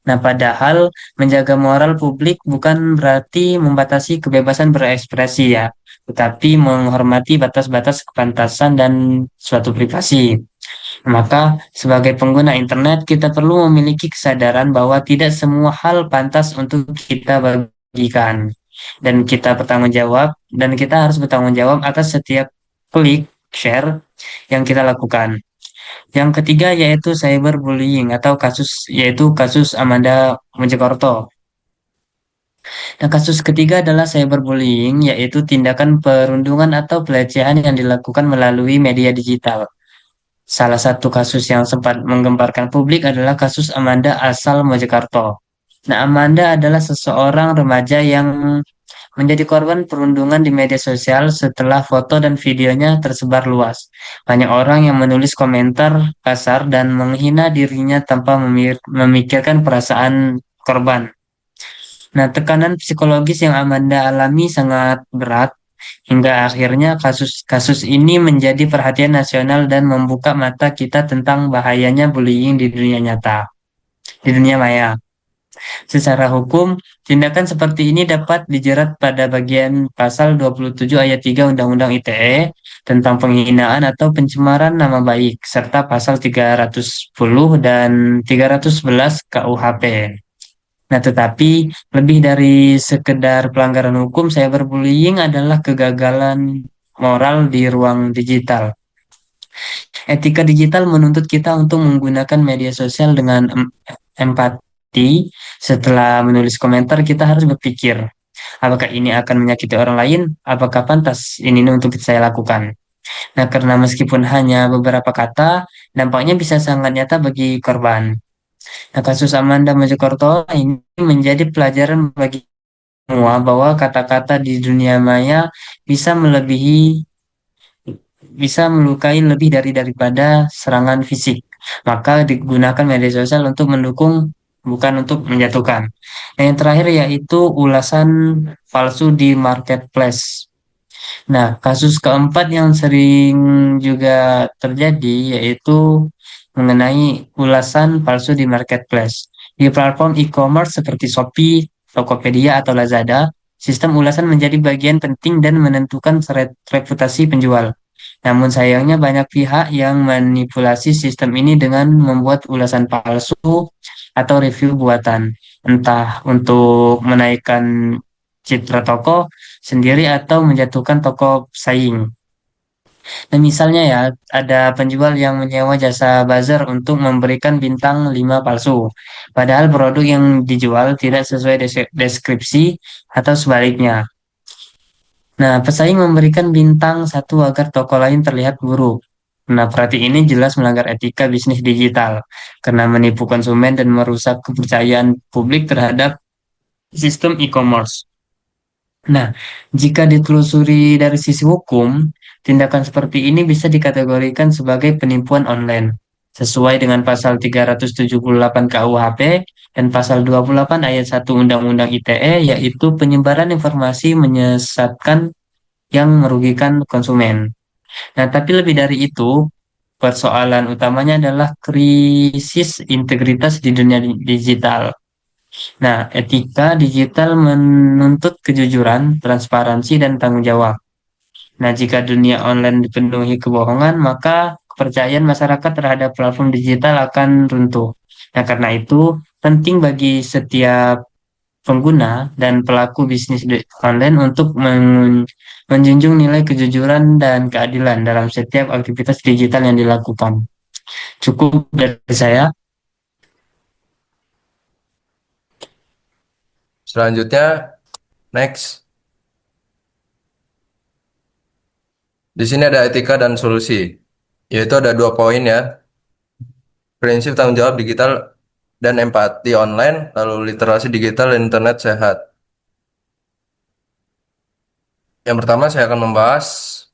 Nah, padahal menjaga moral publik bukan berarti membatasi kebebasan berekspresi ya, tetapi menghormati batas-batas kepantasan dan suatu privasi. Maka, sebagai pengguna internet, kita perlu memiliki kesadaran bahwa tidak semua hal pantas untuk kita bagikan. Dan kita harus bertanggung jawab atas setiap klik, share yang kita lakukan. Yang ketiga yaitu cyberbullying atau kasus Amanda Mojokerto. Nah, kasus ketiga adalah cyberbullying, yaitu tindakan perundungan atau pelecehan yang dilakukan melalui media digital. Salah satu kasus yang sempat menggemparkan publik adalah kasus Amanda asal Mojokerto. Nah, Amanda adalah seseorang remaja yang menjadi korban perundungan di media sosial setelah foto dan videonya tersebar luas. Banyak orang yang menulis komentar kasar dan menghina dirinya tanpa memikirkan perasaan korban. Nah, tekanan psikologis yang Amanda alami sangat berat hingga akhirnya kasus-kasus ini menjadi perhatian nasional dan membuka mata kita tentang bahayanya bullying di dunia nyata, di dunia maya. Secara hukum, tindakan seperti ini dapat dijerat pada bagian pasal 27 ayat 3 Undang-Undang ITE tentang penghinaan atau pencemaran nama baik serta pasal 310 dan 311 KUHP. Nah, tetapi lebih dari sekedar pelanggaran hukum, cyberbullying adalah kegagalan moral di ruang digital. Etika digital menuntut kita untuk menggunakan media sosial dengan empati. Setelah menulis komentar, kita harus berpikir, apakah ini akan menyakiti orang lain? Apakah pantas ini untuk saya lakukan? Nah, karena meskipun hanya beberapa kata, dampaknya bisa sangat nyata bagi korban. Nah, kasus Amanda Mojokerto ini menjadi pelajaran bagi semua bahwa kata-kata di dunia maya bisa bisa melukai lebih daripada serangan fisik. Maka digunakan media sosial untuk mendukung, bukan untuk menjatuhkan. Nah, yang terakhir yaitu ulasan palsu di marketplace. Nah, kasus keempat yang sering juga terjadi yaitu mengenai ulasan palsu di marketplace. Di platform e-commerce seperti Shopee, Tokopedia, atau Lazada, sistem ulasan menjadi bagian penting dan menentukan reputasi penjual. Namun sayangnya banyak pihak yang manipulasi sistem ini dengan membuat ulasan palsu atau review buatan, entah untuk menaikkan citra toko sendiri atau menjatuhkan toko pesaing. Nah, misalnya ya, ada penjual yang menyewa jasa buzzer untuk memberikan bintang 5 palsu. Padahal produk yang dijual tidak sesuai deskripsi atau sebaliknya. Nah, pesaing memberikan bintang satu agar toko lain terlihat buruk. Nah, berarti ini jelas melanggar etika bisnis digital karena menipu konsumen dan merusak kepercayaan publik terhadap sistem e-commerce. Nah, jika ditelusuri dari sisi hukum, tindakan seperti ini bisa dikategorikan sebagai penipuan online sesuai dengan pasal 378 KUHP dan pasal 28 ayat 1 Undang-Undang ITE, yaitu penyebaran informasi menyesatkan yang merugikan konsumen. Nah, tapi lebih dari itu, persoalan utamanya adalah krisis integritas di dunia digital. Nah, etika digital menuntut kejujuran, transparansi, dan tanggung jawab. Nah, jika dunia online dipenuhi kebohongan, maka kepercayaan masyarakat terhadap platform digital akan runtuh. Nah, karena itu penting bagi setiap pengguna dan pelaku bisnis online untuk menjunjung nilai kejujuran dan keadilan dalam setiap aktivitas digital yang dilakukan. Cukup dari saya. Selanjutnya, next. Di sini ada etika dan solusi, yaitu ada 2 poin ya. Prinsip tanggung jawab digital dan empati online, lalu literasi digital dan internet sehat. Yang pertama saya akan membahas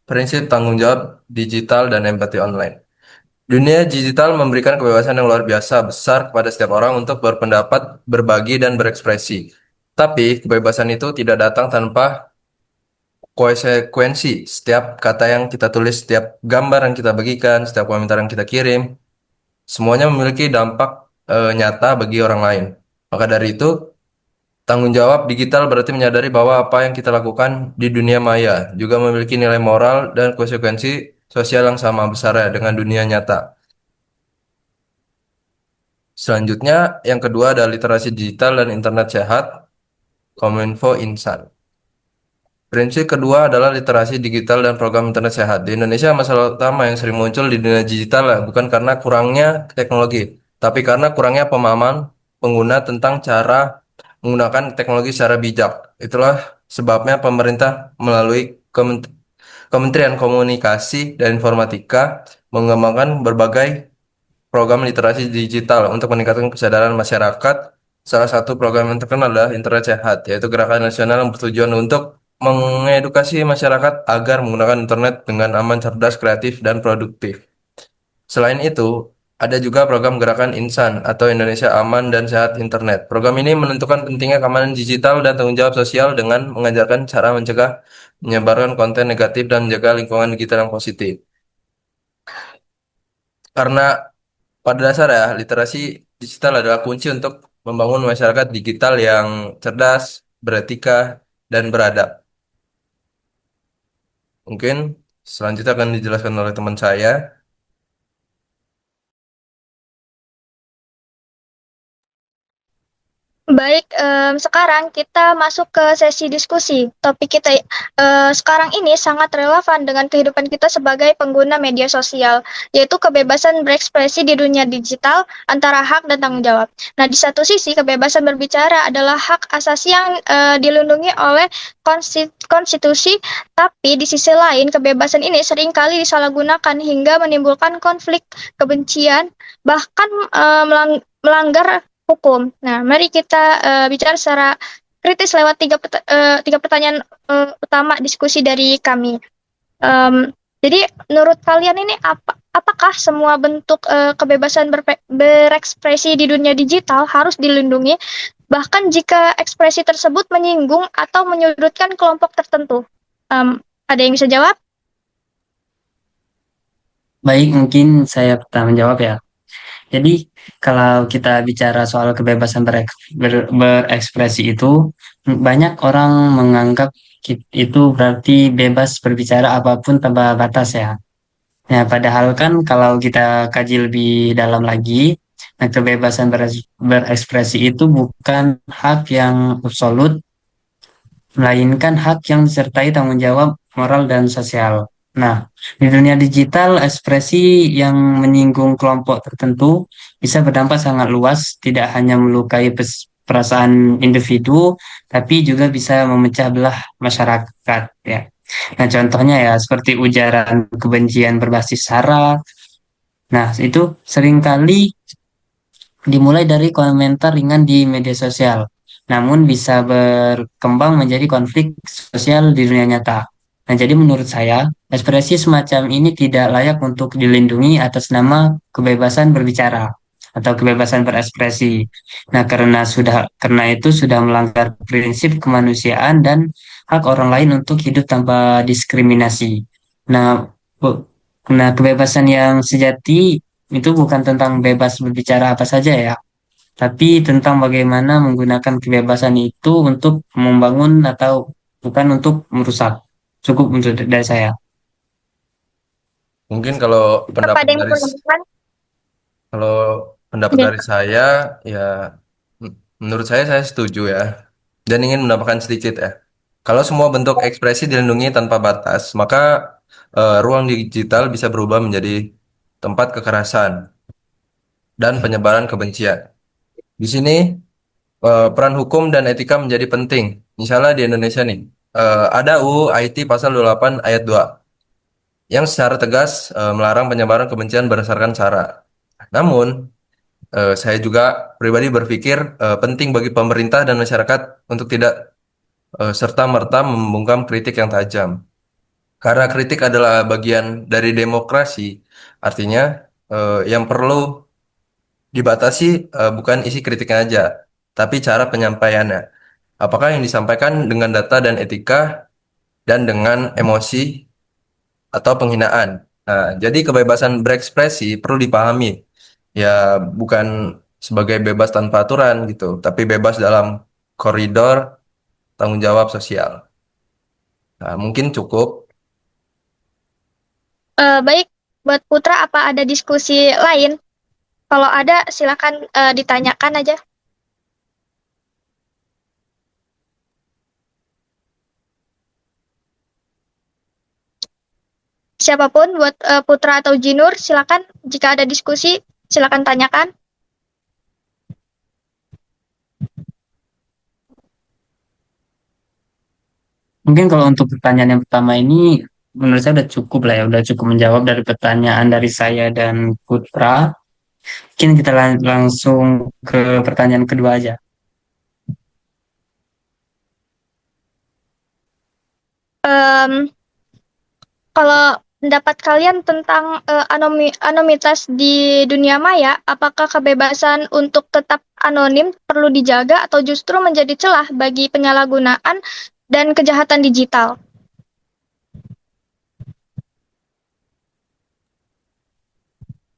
prinsip tanggung jawab digital dan empati online. Dunia digital memberikan kebebasan yang luar biasa besar kepada setiap orang untuk berpendapat, berbagi, dan berekspresi. Tapi kebebasan itu tidak datang tanpa konsekuensi. Setiap kata yang kita tulis, setiap gambar yang kita bagikan, setiap komentar yang kita kirim, semuanya memiliki dampak nyata bagi orang lain. Maka dari itu, tanggung jawab digital berarti menyadari bahwa apa yang kita lakukan di dunia maya juga memiliki nilai moral dan konsekuensi sosial yang sama besar ya dengan dunia nyata. Selanjutnya, yang kedua ada literasi digital dan internet sehat, Kominfo Insan. Prinsip kedua adalah literasi digital dan program internet sehat. Di Indonesia, masalah utama yang sering muncul di dunia digital bukan karena kurangnya teknologi, tapi karena kurangnya pemahaman pengguna tentang cara menggunakan teknologi secara bijak. Itulah sebabnya pemerintah melalui Kementerian Komunikasi dan Informatika mengembangkan berbagai program literasi digital untuk meningkatkan kesadaran masyarakat. Salah satu program yang terkenal adalah Internet Sehat, yaitu gerakan nasional yang bertujuan untuk mengedukasi masyarakat agar menggunakan internet dengan aman, cerdas, kreatif, dan produktif. Selain itu, ada juga program Gerakan Insan atau Indonesia Aman dan Sehat Internet. Program ini menentukan pentingnya keamanan digital dan tanggung jawab sosial dengan mengajarkan cara mencegah menyebarkan konten negatif dan menjaga lingkungan digital yang positif. Karena pada dasar literasi digital adalah kunci untuk membangun masyarakat digital yang cerdas, beretika, dan beradab. Mungkin selanjutnya akan dijelaskan oleh teman saya. Baik, sekarang kita masuk ke sesi diskusi. Topik kita sekarang ini sangat relevan dengan kehidupan kita sebagai pengguna media sosial, yaitu kebebasan berekspresi di dunia digital antara hak dan tanggung jawab. Nah, di satu sisi, kebebasan berbicara adalah hak asasi yang dilindungi oleh konstitusi, tapi di sisi lain, kebebasan ini seringkali disalahgunakan hingga menimbulkan konflik kebencian, bahkan melanggar hukum. Nah, mari kita bicara secara kritis lewat tiga pertanyaan utama diskusi dari kami. Jadi, menurut kalian ini apakah semua bentuk kebebasan berekspresi di dunia digital harus dilindungi, bahkan jika ekspresi tersebut menyinggung atau menyudutkan kelompok tertentu? Ada yang bisa jawab? Baik, mungkin saya pertama jawab ya. Jadi, kalau kita bicara soal kebebasan berekspresi itu, banyak orang menganggap itu berarti bebas berbicara apapun tanpa batas ya. Nah, padahal kan kalau kita kaji lebih dalam lagi, nah, kebebasan berekspresi itu bukan hak yang absolut, melainkan hak yang disertai tanggung jawab moral dan sosial. Nah, di dunia digital, ekspresi yang menyinggung kelompok tertentu bisa berdampak sangat luas, tidak hanya melukai perasaan individu, tapi juga bisa memecah belah masyarakat. Ya. Nah, contohnya ya seperti ujaran kebencian berbasis SARA. Nah, itu seringkali dimulai dari komentar ringan di media sosial, namun bisa berkembang menjadi konflik sosial di dunia nyata. Nah, jadi menurut saya, ekspresi semacam ini tidak layak untuk dilindungi atas nama kebebasan berbicara atau kebebasan berekspresi. Nah, karena itu sudah melanggar prinsip kemanusiaan dan hak orang lain untuk hidup tanpa diskriminasi. Nah, kebebasan yang sejati itu bukan tentang bebas berbicara apa saja ya, tapi tentang bagaimana menggunakan kebebasan itu untuk membangun atau bukan untuk merusak. Cukup untuk dari saya. Mungkin kalau Apa pendapat ada yang mau dari menambahkan? kalau pendapat Ada. dari saya ya menurut saya setuju ya dan ingin menambahkan sedikit ya. Kalau semua bentuk ekspresi dilindungi tanpa batas, maka ruang digital bisa berubah menjadi tempat kekerasan dan penyebaran kebencian. Di sini peran hukum dan etika menjadi penting. Misalnya di Indonesia nih, ada UU IT pasal 28 ayat 2 yang secara tegas melarang penyebaran kebencian berdasarkan sara. Namun, saya juga pribadi berpikir penting bagi pemerintah dan masyarakat untuk tidak serta-merta membungkam kritik yang tajam. Karena kritik adalah bagian dari demokrasi, artinya yang perlu dibatasi bukan isi kritiknya aja, tapi cara penyampaiannya. Apakah yang disampaikan dengan data dan etika dan dengan emosi atau penghinaan. Nah, jadi kebebasan berekspresi perlu dipahami. Ya, bukan sebagai bebas tanpa aturan gitu, tapi bebas dalam koridor tanggung jawab sosial. Nah, mungkin cukup. Baik, buat Putra, apa ada diskusi lain? Kalau ada, silakan ditanyakan aja. Siapapun, buat Putra atau Jinur, silakan. Jika ada diskusi, silakan tanyakan. Mungkin kalau untuk pertanyaan yang pertama ini, menurut saya udah cukup lah ya, udah cukup menjawab dari pertanyaan dari saya dan Putra. Mungkin kita langsung ke pertanyaan kedua aja. Em, Kalau pendapat kalian tentang anonimitas di dunia maya, apakah kebebasan untuk tetap anonim perlu dijaga atau justru menjadi celah bagi penyalahgunaan dan kejahatan digital?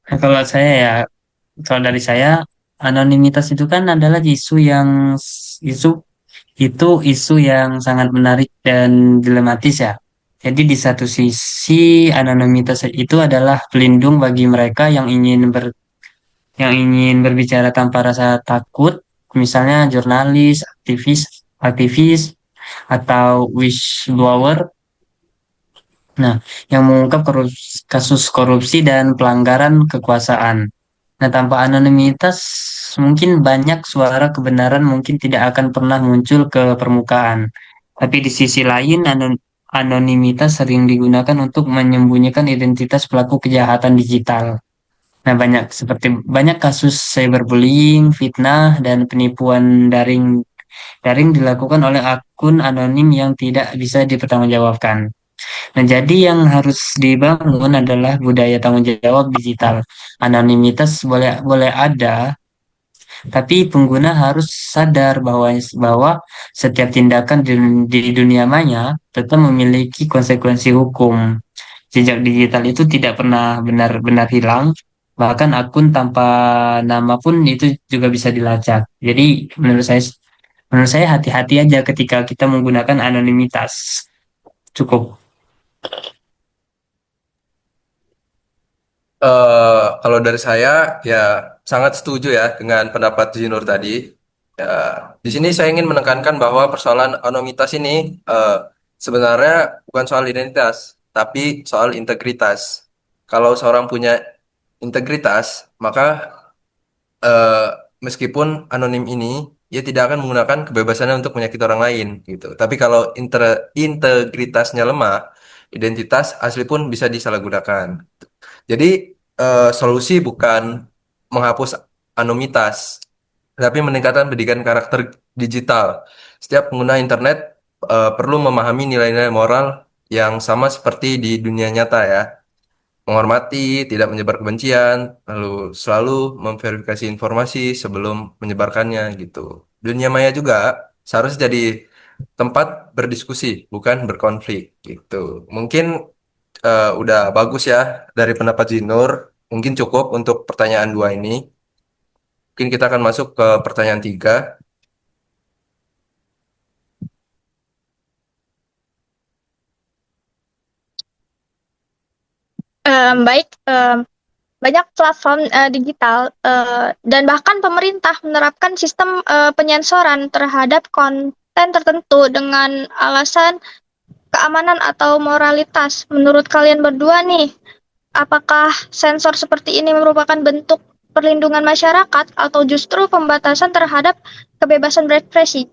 Nah, kalau saya ya, kalau dari saya, anonimitas itu kan adalah isu isu yang sangat menarik dan dilematis ya. Jadi di satu sisi anonimitas itu adalah pelindung bagi mereka yang ingin berbicara tanpa rasa takut, misalnya jurnalis, aktivis atau whistleblower. Nah, yang mengungkap kasus korupsi dan pelanggaran kekuasaan. Nah, tanpa anonimitas, mungkin banyak suara kebenaran mungkin tidak akan pernah muncul ke permukaan. Tapi di sisi lain, anonimitas sering digunakan untuk menyembunyikan identitas pelaku kejahatan digital. Nah, banyak kasus cyberbullying, fitnah, dan penipuan daring dilakukan oleh akun anonim yang tidak bisa dipertanggungjawabkan. Nah, jadi yang harus dibangun adalah budaya tanggung jawab digital. Anonimitas boleh boleh ada, tapi pengguna harus sadar bahwa setiap tindakan di dunia maya tetap memiliki konsekuensi hukum. Jejak digital itu tidak pernah benar-benar hilang, bahkan akun tanpa nama pun itu juga bisa dilacak. Jadi menurut saya hati-hati aja ketika kita menggunakan anonimitas. Cukup. Kalau dari saya ya sangat setuju ya dengan pendapat Jinur tadi. Ya, di sini saya ingin menekankan bahwa persoalan anonimitas ini eh, sebenarnya bukan soal identitas, tapi soal integritas. Kalau seorang punya integritas, maka eh, meskipun anonim ini, dia tidak akan menggunakan kebebasannya untuk menyakiti orang lain gitu. Tapi kalau integritasnya lemah, identitas asli pun bisa disalahgunakan. Jadi solusi bukan menghapus anonimitas, tapi meningkatkan pendidikan karakter digital. Setiap pengguna internet perlu memahami nilai-nilai moral yang sama seperti di dunia nyata ya. Menghormati, tidak menyebar kebencian, lalu selalu memverifikasi informasi sebelum menyebarkannya gitu. Dunia maya juga seharusnya jadi tempat berdiskusi, bukan berkonflik gitu. Mungkin udah bagus ya dari pendapat Jinur. Mungkin cukup untuk pertanyaan dua ini. Mungkin kita akan masuk ke pertanyaan tiga. Baik, banyak platform digital dan bahkan pemerintah menerapkan sistem penyensoran terhadap konten tertentu dengan alasan keamanan atau moralitas. Menurut kalian berdua nih, apakah sensor seperti ini merupakan bentuk perlindungan masyarakat atau justru pembatasan terhadap kebebasan berekspresi?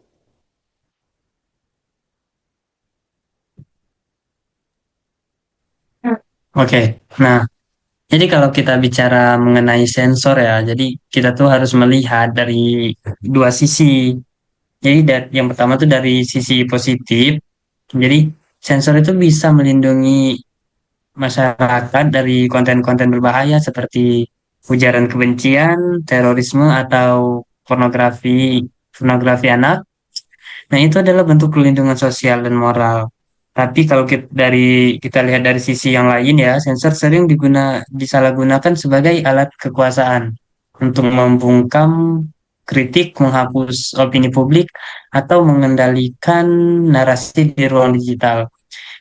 Oke. Nah, jadi kalau kita bicara mengenai sensor ya, jadi kita tuh harus melihat dari dua sisi. Jadi yang pertama tuh dari sisi positif. Jadi sensor itu bisa melindungi masyarakat dari konten-konten berbahaya seperti ujaran kebencian, terorisme atau pornografi anak. Nah, itu adalah bentuk perlindungan sosial dan moral. Tapi kalau kita lihat dari sisi yang lain ya, sensor sering disalahgunakan sebagai alat kekuasaan untuk membungkam kritik, menghapus opini publik, atau mengendalikan narasi di ruang digital.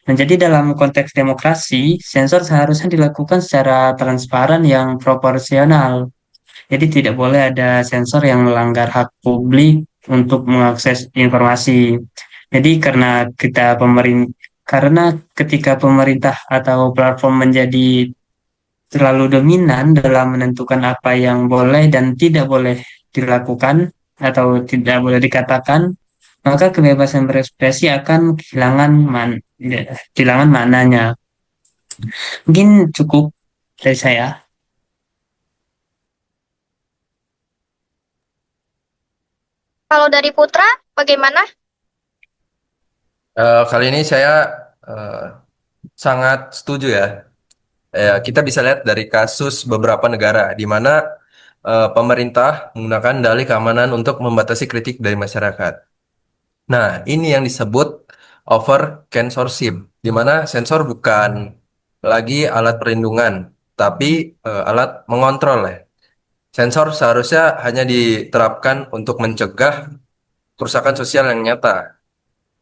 Nah, jadi dalam konteks demokrasi, sensor seharusnya dilakukan secara transparan yang proporsional. Jadi tidak boleh ada sensor yang melanggar hak publik untuk mengakses informasi. Jadi karena ketika pemerintah atau platform menjadi terlalu dominan dalam menentukan apa yang boleh dan tidak boleh dilakukan atau tidak boleh dikatakan, maka kebebasan berekspresi akan kehilangan maknanya. Mungkin cukup dari saya. Kalau dari Putra, bagaimana? Kali ini saya eh, sangat setuju ya. Kita bisa lihat dari kasus beberapa negara di mana pemerintah menggunakan dalih keamanan untuk membatasi kritik dari masyarakat. Nah, ini yang disebut over censorship, di mana sensor bukan lagi alat perlindungan, tapi alat mengontrol ya. Sensor seharusnya hanya diterapkan untuk mencegah kerusakan sosial yang nyata,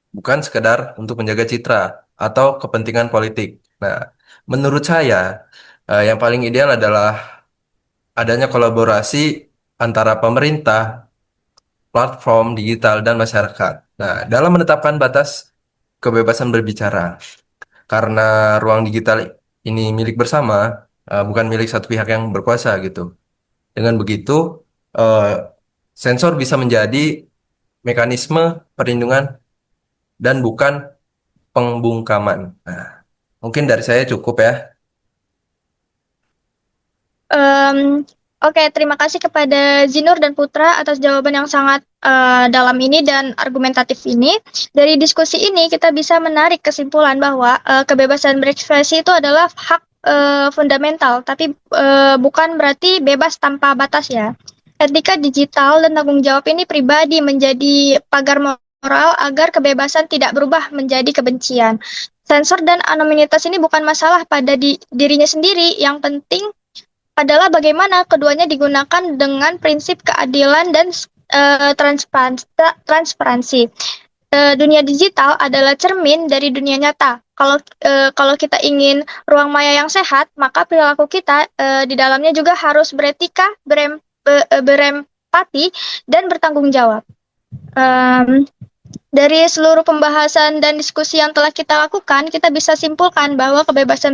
bukan sekedar untuk menjaga citra atau kepentingan politik. Nah, menurut saya yang paling ideal adalah adanya kolaborasi antara pemerintah, platform digital, dan masyarakat. Nah, dalam menetapkan batas kebebasan berbicara, karena ruang digital ini milik bersama, bukan milik satu pihak yang berkuasa gitu. Dengan begitu, eh, sensor bisa menjadi mekanisme perlindungan dan bukan pembungkaman. Nah, mungkin dari saya cukup ya. Em, oke, terima kasih kepada Zinur dan Putra atas jawaban yang sangat dalam ini dan argumentatif ini. Dari diskusi ini kita bisa menarik kesimpulan bahwa kebebasan berekspresi itu adalah hak fundamental, tapi bukan berarti bebas tanpa batas ya. Etika digital dan tanggung jawab ini pribadi menjadi pagar moral agar kebebasan tidak berubah menjadi kebencian. Sensor dan anonimitas ini bukan masalah pada dirinya sendiri. Yang penting adalah bagaimana keduanya digunakan dengan prinsip keadilan dan transparansi. Dunia digital adalah cermin dari dunia nyata. Kalau kita ingin ruang maya yang sehat, maka perilaku kita di dalamnya juga harus beretika, berempati, dan bertanggung jawab. Em, dari seluruh pembahasan dan diskusi yang telah kita lakukan, kita bisa simpulkan bahwa kebebasan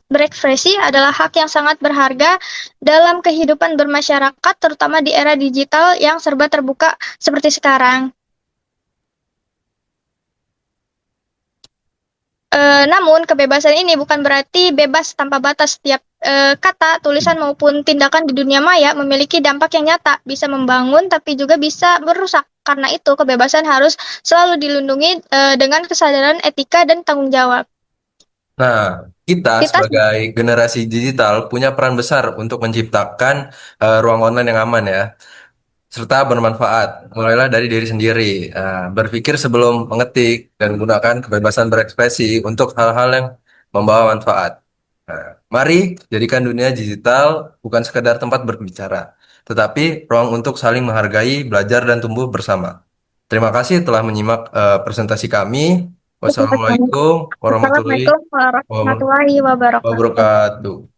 berekspresi adalah hak yang sangat berharga dalam kehidupan bermasyarakat, terutama di era digital yang serba terbuka seperti sekarang. Namun, kebebasan ini bukan berarti bebas tanpa batas. Setiap kata, tulisan, maupun tindakan di dunia maya memiliki dampak yang nyata, bisa membangun tapi juga bisa merusak. Karena itu, kebebasan harus selalu dilindungi dengan kesadaran etika dan tanggung jawab. Nah, kita Kita sebagai generasi digital punya peran besar untuk menciptakan ruang online yang aman ya, serta bermanfaat. Mulailah dari diri sendiri, berpikir sebelum mengetik dan gunakan kebebasan berekspresi untuk hal-hal yang membawa manfaat. Nah, mari jadikan dunia digital bukan sekadar tempat berbicara, tetapi ruang untuk saling menghargai, belajar, dan tumbuh bersama. Terima kasih telah menyimak presentasi kami. Wassalamualaikum warahmatullahi Assalamualaikum warahmatullahi wabarakatuh. wabarakatuh.